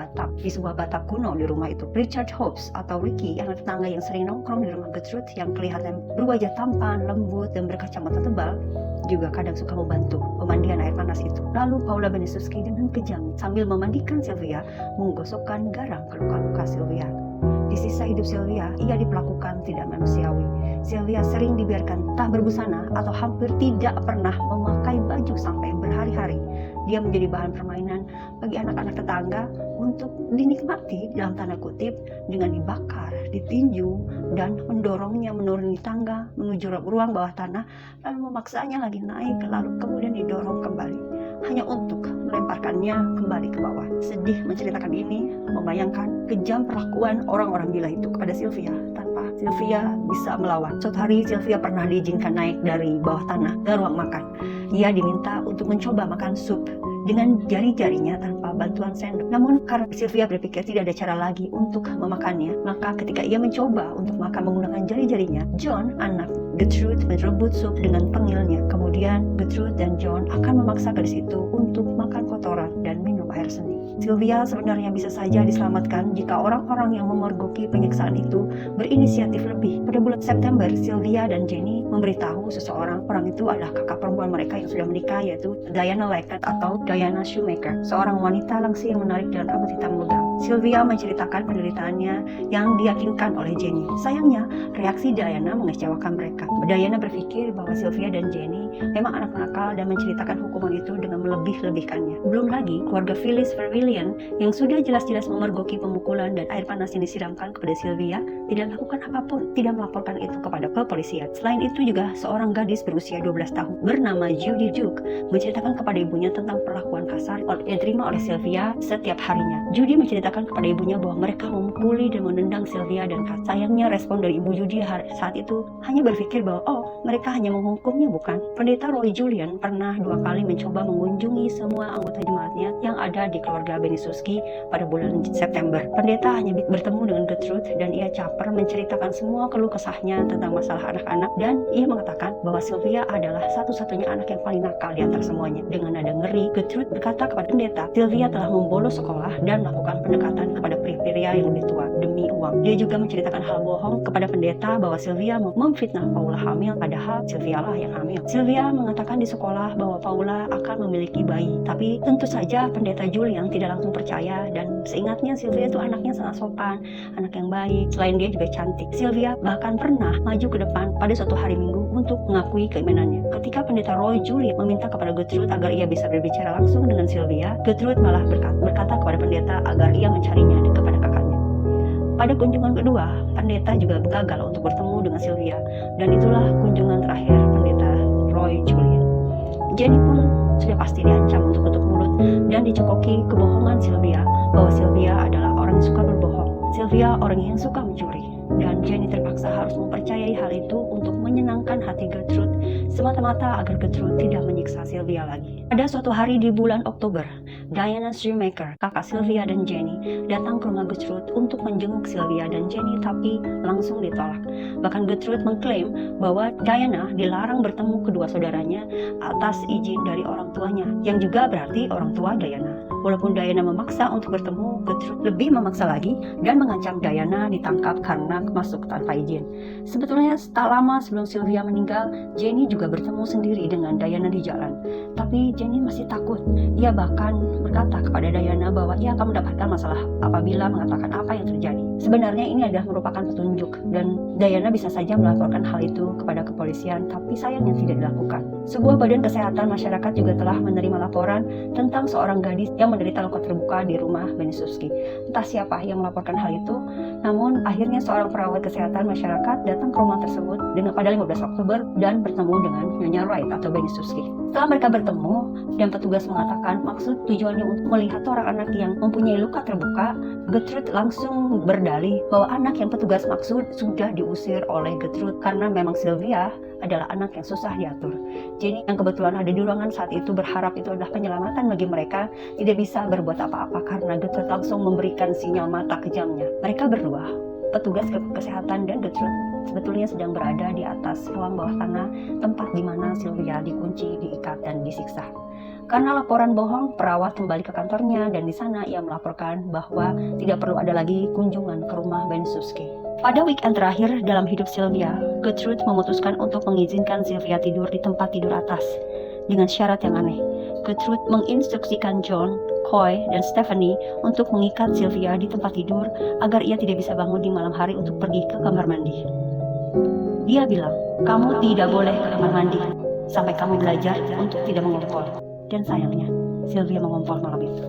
batap kuno di rumah itu. Richard Hobbs atau Ricky, anak tetangga yang sering nongkrong di rumah Gertrude yang kelihatan berwajah tampan, lembut, dan berkacamata tebal, juga kadang suka membantu pemandian air panas itu. Lalu Paula Benisubski dengan kejam sambil memandikan Sylvia menggosokkan garam ke luka-luka Sylvia. Di sisa hidup Sylvia, ia diperlakukan tidak manusiawi. Sylvia sering dibiarkan tak berbusana atau hampir tidak pernah memakai baju sampai berhari-hari. Dia menjadi bahan permainan bagi anak-anak tetangga untuk dinikmati dalam tanda kutip dengan dibakar, ditinju, dan mendorongnya menuruni tangga menuju ruang bawah tanah, lalu memaksanya lagi naik, lalu kemudian didorong kembali hanya untuk melemparkannya kembali ke bawah. Sedih menceritakan ini, membayangkan kejam perlakuan orang-orang gila itu kepada Sylvia tanpa Sylvia bisa melawan. Suatu hari Sylvia pernah diizinkan naik dari bawah tanah ke ruang makan. Ia diminta untuk mencoba makan sup dengan jari-jarinya tanpa bantuan sendok. Namun karena Sylvia berpikir tidak ada cara lagi untuk memakannya, maka ketika ia mencoba untuk makan menggunakan jari-jarinya, John, anak Gertrude, merebut sup dengan pengilnya. Kemudian Gertrude dan John akan memaksa gadis itu untuk makan kotoran dan minum air seni. Sylvia sebenarnya bisa saja diselamatkan jika orang-orang yang memergoki penyiksaan itu berinisiatif lebih. Pada bulan September, Sylvia dan Jenny memberitahu seseorang. Orang itu adalah kakak perempuan mereka yang sudah menikah, yaitu Diana Likens atau Diana Shoemaker, seorang wanita langsing yang menarik dengan rambut hitam legam. Sylvia menceritakan penderitaannya yang diyakinkan oleh Jenny. Sayangnya, reaksi Diana mengecewakan mereka. Diana berpikir bahwa Sylvia dan Jenny memang anak nakal dan menceritakan hukuman itu dengan melebih-lebihkannya. Belum lagi, keluarga Phyllis Verwillian yang sudah jelas-jelas memergoki pemukulan dan air panas yang disiramkan kepada Sylvia tidak melakukan apapun, tidak melaporkan itu kepada kepolisian. Selain itu juga seorang gadis berusia 12 tahun bernama Judy Duke menceritakan kepada ibunya tentang perlakuan kasar yang diterima oleh Sylvia setiap harinya. Judy menceritakan kepada ibunya bahwa mereka memukuli dan menendang Sylvia dan sayangnya respon dari ibu Judy saat itu hanya berpikir bahwa mereka hanya menghukumnya, bukan. Pendeta Roy Julian pernah 2 kali mencoba mengunjungi semua anggota jemaatnya yang ada di keluarga Benisowski pada bulan September. Pendeta hanya bertemu dengan Gertrude dan ia caper menceritakan semua keluh kesahnya tentang masalah anak-anak, dan ia mengatakan bahwa Sylvia adalah satu-satunya anak yang paling nakal di antara semuanya. Dengan nada ngeri, Gertrude berkata kepada pendeta, Sylvia telah membolos sekolah dan melakukan pendekatan kepada pria yang lebih tua demi uang. Dia juga menceritakan hal bohong kepada pendeta bahwa Sylvia memfitnah Paula hamil, padahal Sylvia lah yang hamil. Sylvia mengatakan di sekolah bahwa Paula akan memiliki bayi, tapi tentu saja pendeta Julian tidak langsung percaya, dan seingatnya Sylvia itu anaknya sangat sopan, anak yang baik. Selain dia juga cantik, Sylvia bahkan pernah maju ke depan pada suatu hari Minggu untuk mengakui keimanannya. Ketika pendeta Roy Julian meminta kepada Gertrude agar ia bisa berbicara langsung dengan Sylvia, Gertrude malah berkata kepada pendeta agar ia mencarinya kepada kakaknya. Pada kunjungan kedua, pendeta juga gagal untuk bertemu dengan Sylvia, dan itulah kunjungan terakhir pendeta Roy Julian. Jenny pun sudah pasti diancam untuk tutup mulut dan dicekoki kebohongan Sylvia bahwa Sylvia adalah orang yang suka berbohong. Sylvia orang yang suka mencuri, dan Jenny terpaksa harus mempercayai hal itu untuk menyenangkan hati Gertrude, semata-mata agar Gertrude tidak menyiksa Sylvia lagi. Pada suatu hari di bulan Oktober, Diana Shoemaker, kakak Sylvia dan Jenny, datang ke rumah Gertrude untuk menjenguk Sylvia dan Jenny, tapi langsung ditolak. Bahkan Gertrude mengklaim bahwa Diana dilarang bertemu kedua saudaranya atas izin dari orang tuanya, yang juga berarti orang tua Diana. Walaupun Diana memaksa untuk bertemu, Gertrude lebih memaksa lagi dan mengancam Diana ditangkap karena masuk tanpa izin. Sebetulnya tak lama sebelum Sylvia meninggal, Jenny juga bertemu sendiri dengan Diana di jalan. Tapi Jenny masih takut. Ia bahkan berkata kepada Diana bahwa ia akan mendapatkan masalah apabila mengatakan apa yang terjadi. Sebenarnya ini adalah merupakan petunjuk, dan Diana bisa saja melaporkan hal itu kepada kepolisian, tapi sayangnya tidak dilakukan. Sebuah badan kesehatan masyarakat juga telah menerima laporan tentang seorang gadis yang menderita luka terbuka di rumah Benisowski. Entah siapa yang melaporkan hal itu, namun akhirnya seorang perawat kesehatan masyarakat datang ke rumah tersebut pada 15 Oktober dan bertemu dengan Nyonya Wright atau Benisowski. Setelah mereka bertemu dan petugas mengatakan maksud tujuannya untuk melihat orang anak yang mempunyai luka terbuka, Gertrude langsung berdalih bahwa anak yang petugas maksud sudah diusir oleh Gertrude karena memang Sylvia adalah anak yang susah diatur. Jenny yang kebetulan ada di ruangan saat itu berharap itu adalah penyelamatan bagi mereka, tidak bisa berbuat apa-apa karena Gertrude langsung memberikan sinyal mata kejamnya. Mereka berdua, petugas kesehatan dan Gertrude, sebetulnya sedang berada di atas ruang bawah tanah, tempat di mana Sylvia dikunci, diikat, dan disiksa. Karena laporan bohong, perawat kembali ke kantornya, dan di sana ia melaporkan bahwa tidak perlu ada lagi kunjungan ke rumah Benisowski. Pada weekend terakhir dalam hidup Sylvia, Gertrude memutuskan untuk mengizinkan Sylvia tidur di tempat tidur atas dengan syarat yang aneh. Gertrude menginstruksikan John, Coy, dan Stephanie untuk mengikat Sylvia di tempat tidur agar ia tidak bisa bangun di malam hari untuk pergi ke kamar mandi. Dia bilang, kamu tidak boleh ke kamar mandi sampai kamu belajar untuk tidak mengompol. Dan sayangnya, Sylvia mengompol malam itu.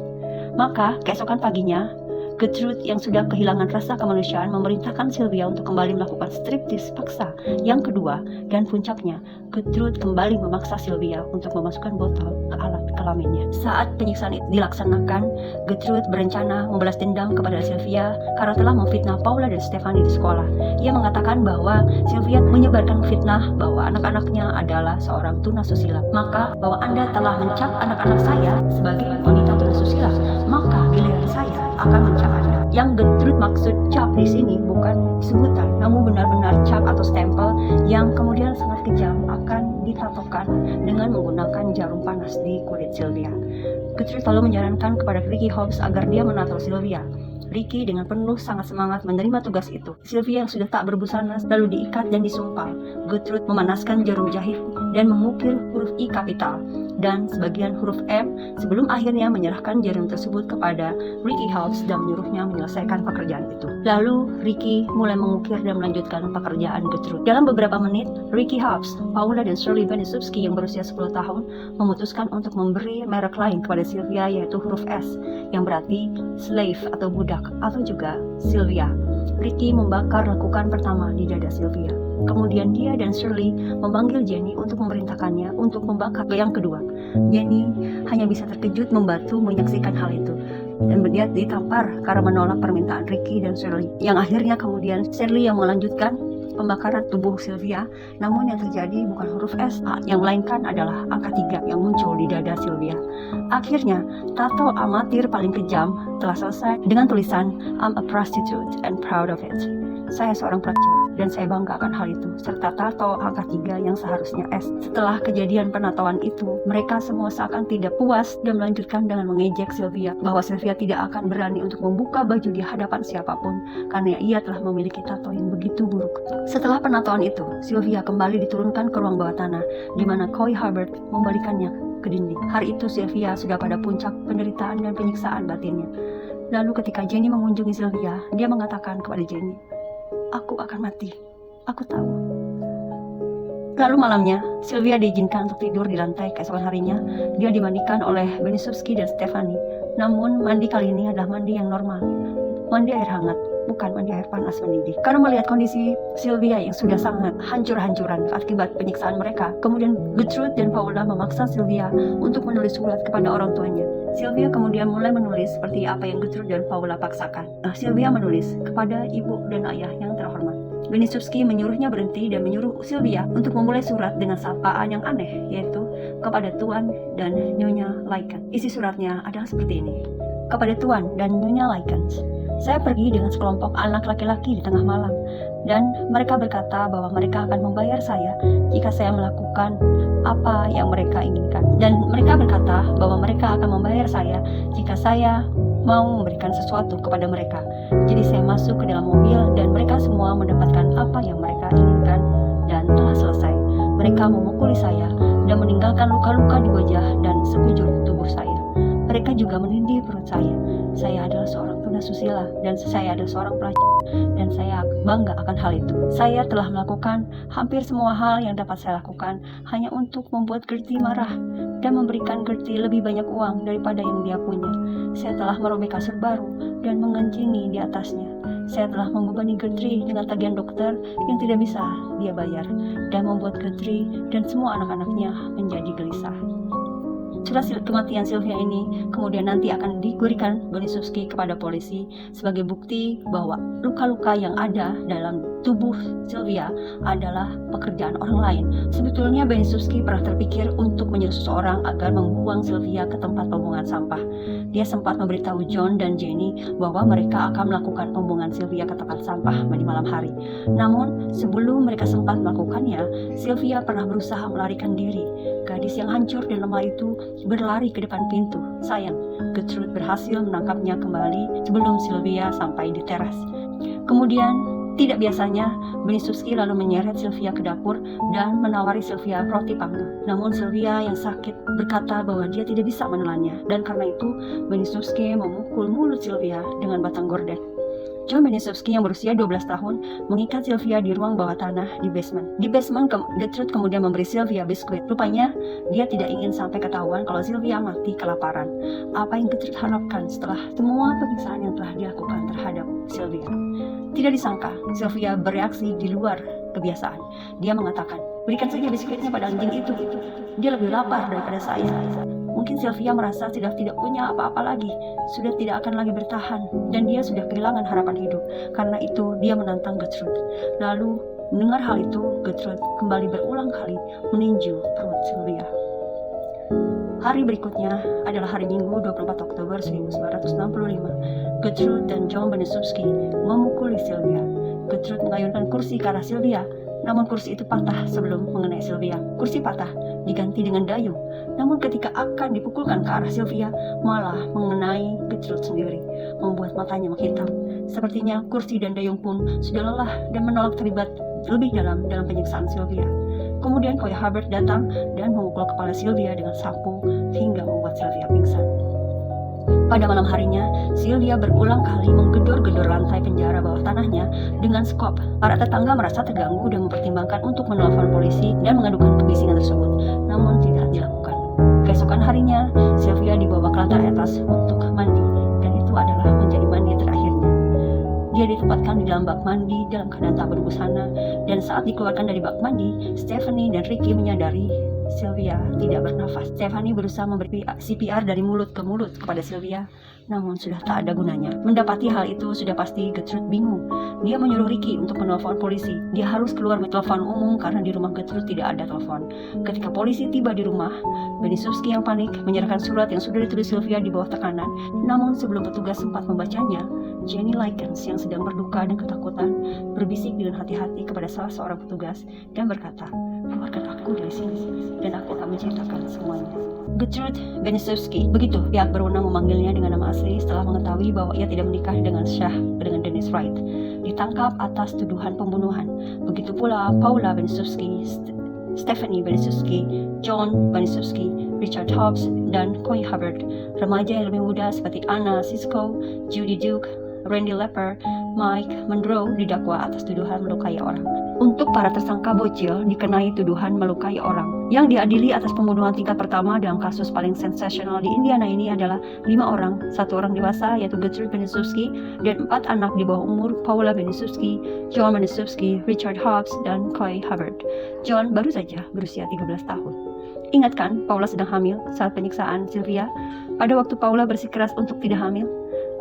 Maka keesokan paginya, Gertrude yang sudah kehilangan rasa kemanusiaan memerintahkan Sylvia untuk kembali melakukan striptease paksa yang kedua, dan puncaknya, Gertrude kembali memaksa Sylvia untuk memasukkan botol ke alat kelaminnya. Saat penyiksaan itu dilaksanakan, Gertrude berencana membalas dendam kepada Sylvia karena telah memfitnah Paula dan Stephanie di sekolah. Ia mengatakan bahwa Sylvia menyebarkan fitnah bahwa anak-anaknya adalah seorang tunasusila. Maka bahwa Anda telah mencap anak-anak saya sebagai wanita tunasusila, maka giliran saya akan mencap Anda. Yang Gertrude maksud cap di sini bukan sebutan, namun benar-benar cap atau stempel yang kemudian sangat kejam akan ditatokan dengan menggunakan jarum panas di kulit Sylvia. Gertrude lalu menyarankan kepada Vicky Hobbs agar dia menato Sylvia. Ricky dengan penuh sangat semangat menerima tugas itu. Sylvia yang sudah tak berbusana lalu diikat dan disumpal. Gertrude memanaskan jarum jahit dan mengukir huruf I kapital dan sebagian huruf M sebelum akhirnya menyerahkan jarum tersebut kepada Ricky Hobbs dan menyuruhnya menyelesaikan pekerjaan itu. Lalu Ricky mulai mengukir dan melanjutkan pekerjaan Gertrude. Dalam beberapa menit, Ricky Hobbs, Paula dan Shirley Benesubsky yang berusia 10 tahun memutuskan untuk memberi merek lain kepada Sylvia, yaitu huruf S yang berarti slave atau budak atau juga Sylvia. Ricky membakar lekukan pertama di dada Sylvia. Kemudian dia dan Shirley memanggil Jenny untuk memerintahkannya untuk membakar yang kedua. Jenny hanya bisa terkejut membatu menyaksikan hal itu. Dan dia ditampar karena menolak permintaan Ricky dan Shirley. Yang akhirnya kemudian Shirley yang melanjutkan pembakaran tubuh Sylvia, namun yang terjadi bukan huruf S, yang melainkan adalah angka 3 yang muncul di dada Sylvia. Akhirnya, tato amatir paling kejam telah selesai dengan tulisan I'm a prostitute and proud of it. Saya seorang pelacur dan saya bangga akan hal itu, serta tato angka 3 yang seharusnya S. Setelah kejadian penatoan itu, mereka semua seakan tidak puas dan melanjutkan dengan mengejek Sylvia bahwa Sylvia tidak akan berani untuk membuka baju di hadapan siapapun karena ia telah memiliki tato yang begitu buruk. Setelah penatoan itu, Sylvia kembali diturunkan ke ruang bawah tanah di mana Coy Hubbard membalikannya ke dinding. Hari itu Sylvia sudah pada puncak penderitaan dan penyiksaan batinnya. Lalu ketika Jenny mengunjungi Sylvia, dia mengatakan kepada Jenny, "Aku akan mati, aku tahu." Lalu malamnya, Sylvia diizinkan untuk tidur di lantai. Keesokan harinya, dia dimandikan oleh Benesubsky dan Stephanie. Namun, mandi kali ini adalah mandi yang normal. Mandi air hangat, bukan mandi air panas mendidih. Karena melihat kondisi Sylvia yang sudah sangat hancur-hancuran akibat penyiksaan mereka, kemudian Gertrude dan Paula memaksa Sylvia untuk menulis surat kepada orang tuanya. Sylvia kemudian mulai menulis seperti apa yang Gertrude dan Paula paksakan. Sylvia menulis kepada ibu dan ayah yang terhormat. Benesubsky menyuruhnya berhenti dan menyuruh Sylvia untuk memulai surat dengan sapaan yang aneh, yaitu kepada Tuan dan Nyonya Lycan. Isi suratnya adalah seperti ini. Kepada Tuan dan Nyonya Lycan, saya pergi dengan sekelompok anak laki-laki di tengah malam, dan mereka berkata bahwa mereka akan membayar saya jika saya melakukan apa yang mereka inginkan. Dan mereka berkata bahwa mereka akan membayar saya jika saya mau memberikan sesuatu kepada mereka. Jadi saya masuk ke dalam mobil dan mereka semua mendapatkan apa yang mereka inginkan dan telah selesai. Mereka memukuli saya dan meninggalkan luka-luka di wajah dan sekujur tubuh saya. Mereka juga menindih perut saya. Saya adalah seorang tunasusila dan saya adalah seorang pelacur dan saya bangga akan hal itu. Saya telah melakukan hampir semua hal yang dapat saya lakukan hanya untuk membuat Gertie marah dan memberikan Gertie lebih banyak uang daripada yang dia punya. Saya telah merobek kasur baru dan mengencingi di atasnya. Saya telah membebani Gertie dengan tagihan dokter yang tidak bisa dia bayar dan membuat Gertie dan semua anak-anaknya menjadi gelisah. Surat kematian Sylvia ini kemudian nanti akan diberikan Benesubsky kepada polisi sebagai bukti bahwa luka-luka yang ada dalam tubuh Sylvia adalah pekerjaan orang lain. Sebetulnya Benesubsky pernah terpikir untuk menyuruh seseorang agar membuang Sylvia ke tempat pembuangan sampah. Dia sempat memberitahu John dan Jenny bahwa mereka akan melakukan pembuangan Sylvia ke tempat sampah di malam hari. Namun sebelum mereka sempat melakukannya, Sylvia pernah berusaha melarikan diri. Gadis yang hancur dan lemah itu berlari ke depan pintu. Sayang, Gertrude berhasil menangkapnya kembali sebelum Sylvia sampai di teras. Kemudian, tidak biasanya, Benesubsky lalu menyeret Sylvia ke dapur dan menawari Sylvia roti panggang. Namun Sylvia yang sakit berkata bahwa dia tidak bisa menelannya, dan karena itu Benesubsky memukul mulut Sylvia dengan batang gorden. John Benesubsky yang berusia 12 tahun mengikat Sylvia di ruang bawah tanah di basement. Di basement, Gertrude kemudian memberi Sylvia biskuit. Rupanya, dia tidak ingin sampai ketahuan kalau Sylvia mati kelaparan. Apa yang Gertrude harapkan setelah semua penyiksaan yang telah dilakukan terhadap Sylvia? Tidak disangka, Sylvia bereaksi di luar kebiasaan. Dia mengatakan, "Berikan saja biskuitnya pada anjing itu. Dia lebih lapar daripada saya." Mungkin Sylvia merasa sudah tidak punya apa-apa lagi, sudah tidak akan lagi bertahan, dan dia sudah kehilangan harapan hidup. Karena itu, dia menantang Gertrude. Lalu, mendengar hal itu, Gertrude kembali berulang kali meninju perut Sylvia. Hari berikutnya adalah hari Minggu 24 Oktober 1965. Gertrude dan John Benesubsky memukuli Sylvia. Gertrude mengayunkan kursi ke arah Sylvia, namun kursi itu patah sebelum mengenai Sylvia. Kursi patah diganti dengan dayung, namun ketika akan dipukulkan ke arah Sylvia, malah mengenai Gertrude sendiri, membuat matanya menghitam. Sepertinya kursi dan dayung pun sudah lelah dan menolak terlibat lebih dalam penyiksaan Sylvia. Kemudian Coy Hubbard datang dan memukul kepala Sylvia dengan sapu hingga membuat Sylvia pingsan. Pada malam harinya, Sylvia berulang kali menggedor-gedor lantai penjara bawah tanahnya dengan skop. Para tetangga merasa terganggu dan mempertimbangkan untuk menelpon polisi dan mengadukan kebisingan tersebut, namun tidak dilakukan. Keesokan harinya, Sylvia dibawa ke lantai atas untuk mandi, dan itu adalah menjadi mandi terakhirnya. Dia ditempatkan di dalam bak mandi dalam keadaan tak berbusana, dan saat dikeluarkan dari bak mandi, Stephanie dan Ricky menyadari Sylvia tidak bernafas. Stephanie berusaha memberi CPR dari mulut ke mulut kepada Sylvia, namun sudah tak ada gunanya. Mendapati hal itu sudah pasti Gertrude bingung. Dia menyuruh Ricky untuk menelpon polisi. Dia harus keluar telepon umum karena di rumah Gertrude tidak ada telepon. Ketika polisi tiba di rumah, Benisowski yang panik menyerahkan surat yang sudah ditulis Sylvia di bawah tekanan. Namun sebelum petugas sempat membacanya, Jenny Likens yang sedang berduka dan ketakutan berbisik dengan hati-hati kepada salah seorang petugas dan berkata, "Keluarkan aku dari sini, dan aku akan menceritakan semuanya." Gertrude Benisowski, begitu pihak berwenang memanggilnya dengan nama asli setelah mengetahui bahwa ia tidak menikah dengan Dennis Wright, ditangkap atas tuduhan pembunuhan. Begitu pula Paula Benisowski, Stephanie Benisowski, John Benisowski, Richard Hobbs, dan Coy Hubbard. Remaja yang lebih muda seperti Anna Sisko, Judy Duke, Randy Lepper, Mike Monroe didakwa atas tuduhan melukai orang. Untuk para tersangka bocil dikenai tuduhan melukai orang. Yang diadili atas pembunuhan tingkat pertama dalam kasus paling sensasional di Indiana ini adalah 5 orang, 1 orang dewasa yaitu Gertrude Benisowski dan 4 anak di bawah umur, Paula Benisowski, John Benisowski, Richard Hobbs, dan Coy Hubbard. John baru saja berusia 13 tahun. Ingat kan, Paula sedang hamil saat penyiksaan Sylvia? Pada waktu Paula bersikeras untuk tidak hamil,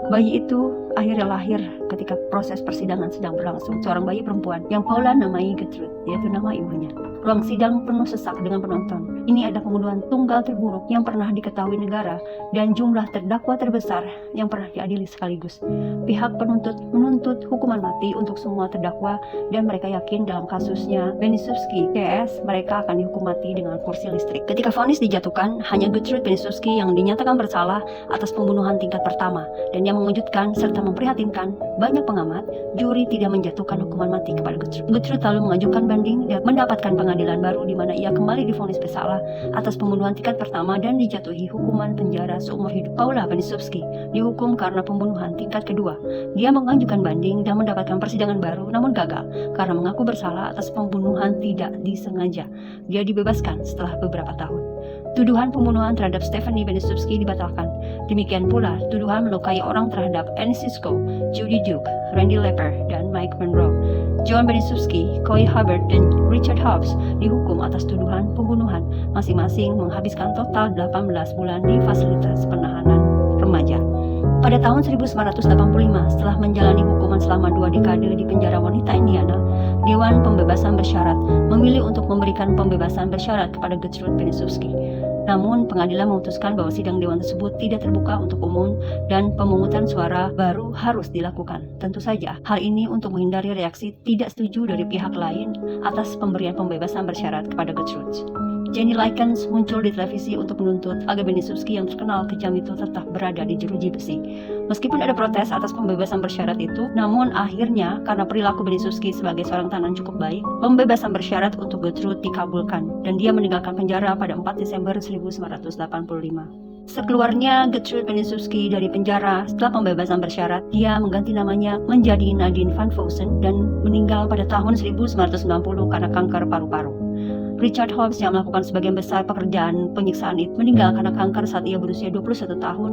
bayi itu akhirnya lahir ketika proses persidangan sedang berlangsung. Seorang bayi perempuan yang Paula namai Gertrude, yaitu nama ibunya. Ruang sidang penuh sesak dengan penonton. Ini adalah pembunuhan tunggal terburuk yang pernah diketahui negara dan jumlah terdakwa terbesar yang pernah diadili sekaligus. Pihak penuntut menuntut hukuman mati untuk semua terdakwa dan mereka yakin dalam kasusnya Benisowski CS mereka akan dihukum mati dengan kursi listrik. Ketika vonis dijatuhkan, hanya Gertrude Benisowski yang dinyatakan bersalah atas pembunuhan tingkat pertama, dan yang mengejutkan serta memprihatinkan banyak pengamat, juri tidak menjatuhkan hukuman mati kepada Gertrude. Gertrude lalu mengajukan banding dan mendapatkan pengadilan baru di mana ia kembali divonis bersalah atas pembunuhan tingkat pertama dan dijatuhi hukuman penjara seumur hidup. Paula Benisowski dihukum karena pembunuhan tingkat kedua. Dia mengajukan banding dan mendapatkan persidangan baru namun gagal karena mengaku bersalah atas pembunuhan tidak disengaja. Dia dibebaskan setelah beberapa tahun. Tuduhan pembunuhan terhadap Stephanie Benisowski dibatalkan. Demikian pula tuduhan melukai orang terhadap Annie Sisko, Judy Duke, Randy Lepper, dan Mike Monroe. John Benisowski, Coy Hubbard, dan Richard Hobbs dihukum atas tuduhan pembunuhan, masing-masing menghabiskan total 18 bulan di fasilitas penahanan remaja. Pada tahun 1985, setelah menjalani hukuman selama 2 dekade di penjara wanita Indiana, Dewan Pembebasan Bersyarat memilih untuk memberikan pembebasan bersyarat kepada Gertrude Benisowski. Namun, pengadilan memutuskan bahwa sidang dewan tersebut tidak terbuka untuk umum dan pemungutan suara baru harus dilakukan. Tentu saja, hal ini untuk menghindari reaksi tidak setuju dari pihak lain atas pemberian pembebasan bersyarat kepada Gertrude. Jenny Likens muncul di televisi untuk menuntut agar Benisowski yang terkenal kejam itu tetap berada di jeruji besi. Meskipun ada protes atas pembebasan bersyarat itu, namun akhirnya karena perilaku Benisowski sebagai seorang tahanan cukup baik, pembebasan bersyarat untuk Gertrude dikabulkan dan dia meninggalkan penjara pada 4 Desember 1985. Sekeluarnya Gertrude Benisowski dari penjara setelah pembebasan bersyarat, dia mengganti namanya menjadi Nadine Van Fossen dan meninggal pada tahun 1990 karena kanker paru-paru. Richard Hobbs yang melakukan sebagian besar pekerjaan penyiksaan itu meninggal karena kanker saat ia berusia 21 tahun.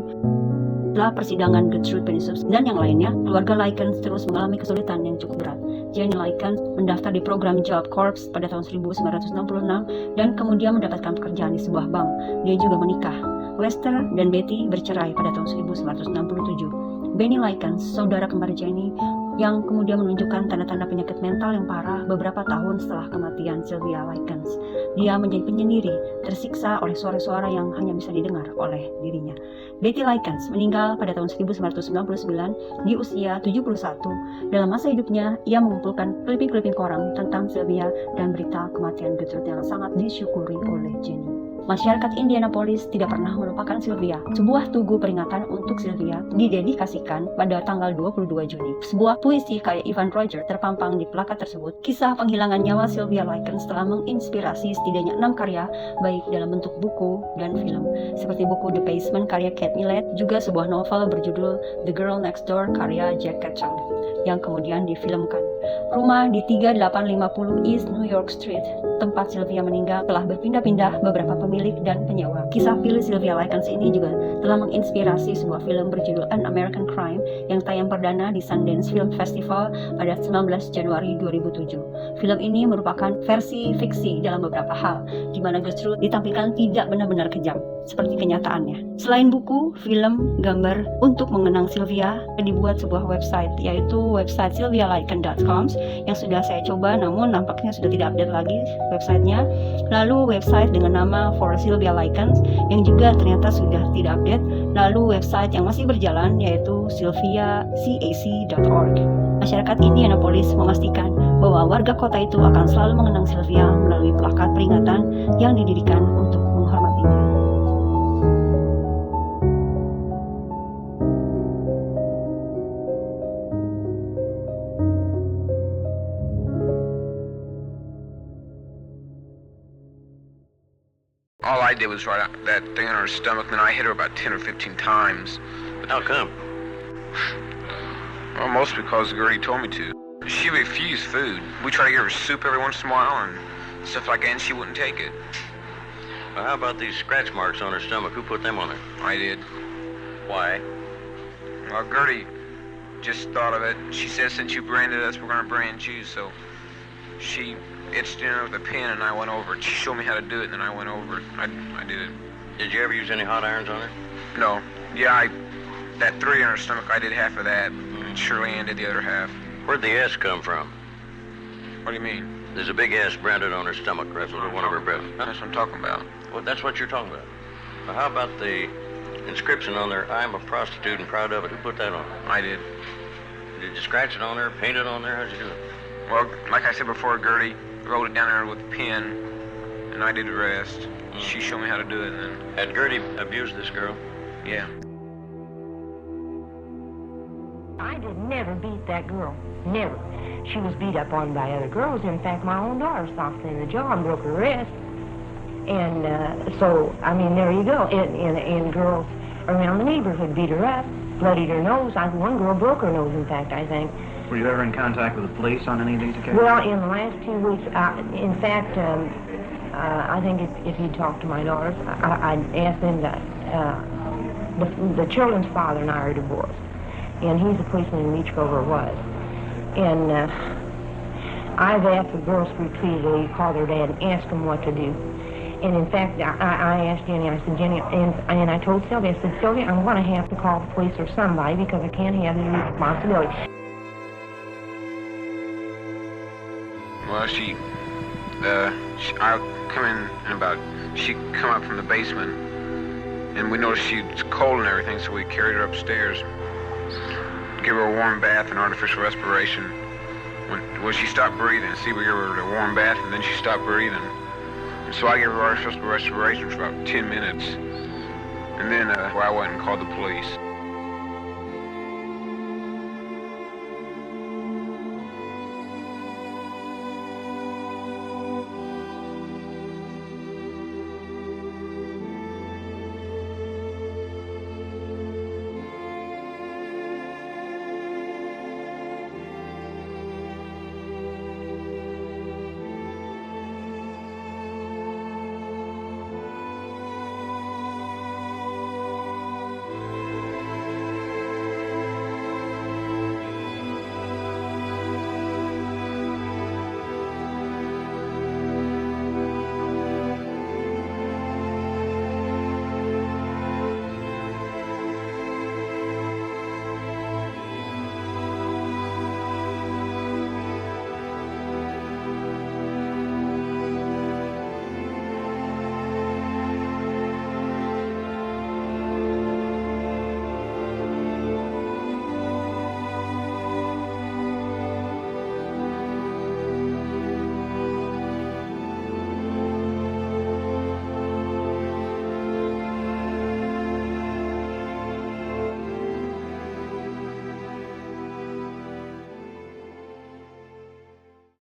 Setelah persidangan Gertrude Benisowski dan yang lainnya, keluarga Likens terus mengalami kesulitan yang cukup berat. Jenny Likens mendaftar di program Job Corps pada tahun 1966 dan kemudian mendapatkan pekerjaan di sebuah bank. Dia juga menikah. Lester dan Betty bercerai pada tahun 1967. Benny Likens, saudara kembar Jenny, yang kemudian menunjukkan tanda-tanda penyakit mental yang parah beberapa tahun setelah kematian Sylvia Likens. Dia menjadi penyendiri, tersiksa oleh suara-suara yang hanya bisa didengar oleh dirinya. Betty Likens meninggal pada tahun 1999 di usia 71. Dalam masa hidupnya, ia mengumpulkan clipping-clipping koran tentang Sylvia dan berita kematian Gertrude yang sangat disyukuri oleh Jenny. Masyarakat Indianapolis tidak pernah melupakan Sylvia. Sebuah tugu peringatan untuk Sylvia didedikasikan pada tanggal 22 Juni. Sebuah puisi karya Ivan Roger terpampang di plakat tersebut. Kisah penghilangan nyawa Sylvia Likens telah menginspirasi setidaknya 6 karya, baik dalam bentuk buku dan film, seperti buku The Basement karya Kate Millett, juga sebuah novel berjudul The Girl Next Door karya Jack Ketchum, yang kemudian difilmkan. Rumah di 3850 East New York Street, tempat Sylvia meninggal, telah berpindah-pindah beberapa pemilik dan penyewa. Kisah pilih Sylvia Likens ini juga telah menginspirasi sebuah film berjudul An American Crime yang tayang perdana di Sundance Film Festival pada 19 Januari 2007. Film ini merupakan versi fiksi dalam beberapa hal, di mana Gertrude ditampilkan tidak benar-benar kejam seperti kenyataannya. Selain buku, film, gambar, untuk mengenang Sylvia, dibuat sebuah website, yaitu website sylvialikens.com yang sudah saya coba, namun nampaknya sudah tidak update lagi websitenya. Lalu website dengan nama For Sylvia Likens yang juga ternyata sudah tidak update. Lalu website yang masih berjalan yaitu sylviacac.org. Masyarakat Indianapolis memastikan bahwa warga kota itu akan selalu mengenang Sylvia melalui plakat peringatan yang didirikan untuk menghormatinya. All I did was write out that thing on her stomach, and then I hit her about 10 or 15 times. How come? Well, mostly because Gertie told me to. She refused food. We tried to give her soup every once in a while and stuff like that, and she wouldn't take it. Well, how about these scratch marks on her stomach? Who put them on her? I did. Why? Well, Gertie just thought of it. She said, since you branded us, we're going to brand you, so she itched in with a pen, and I went over it. She showed me how to do it, and then I went over it. I did it. Did you ever use any hot irons on her? No. Yeah, that 3 on her stomach, I did half of that. And Shirley Ann did the other half. Where'd the S come from? What do you mean? There's a big S branded on her stomach, wrestled with one of her breasts. That's what I'm talking about. Well, that's what you're talking about. Well, how about the inscription on there, I'm a prostitute and proud of it? Who put that on? I did. Did you scratch it on there, paint it on there? How'd you do it? Well, like I said before, Gertie wrote it down there with a pen, and I did the rest. She showed me how to do it, and then, Had Gertie abused this girl? yeah. I did never beat that girl. Never. She was beat up on by other girls. In fact, my own daughter socked her in the jaw and broke her wrist. And so, I mean, there you go. And girls around the neighborhood beat her up, bloodied her nose. One girl broke her nose, in fact, I think. Were you ever in contact with the police on any of these occasions? Well, in the last 2 weeks, in fact, I think if you talk to my daughters, I asked them that. The children's father and I are divorced, and he's a policeman in Beach Grove, or was. And I've asked the girls repeatedly to call their dad and ask him what to do. And in fact, I asked Jenny, I said, Jenny, and I told Sylvia, I said, Sylvia, I'm going to have to call the police or somebody because I can't have the responsibility. Well, I come in and she come up from the basement, and we noticed she was cold and everything, so we carried her upstairs, give her a warm bath and artificial respiration. When she stopped breathing, we gave her a warm bath, and then she stopped breathing. And so I gave her artificial respiration for about 10 minutes, and then I went and called the police.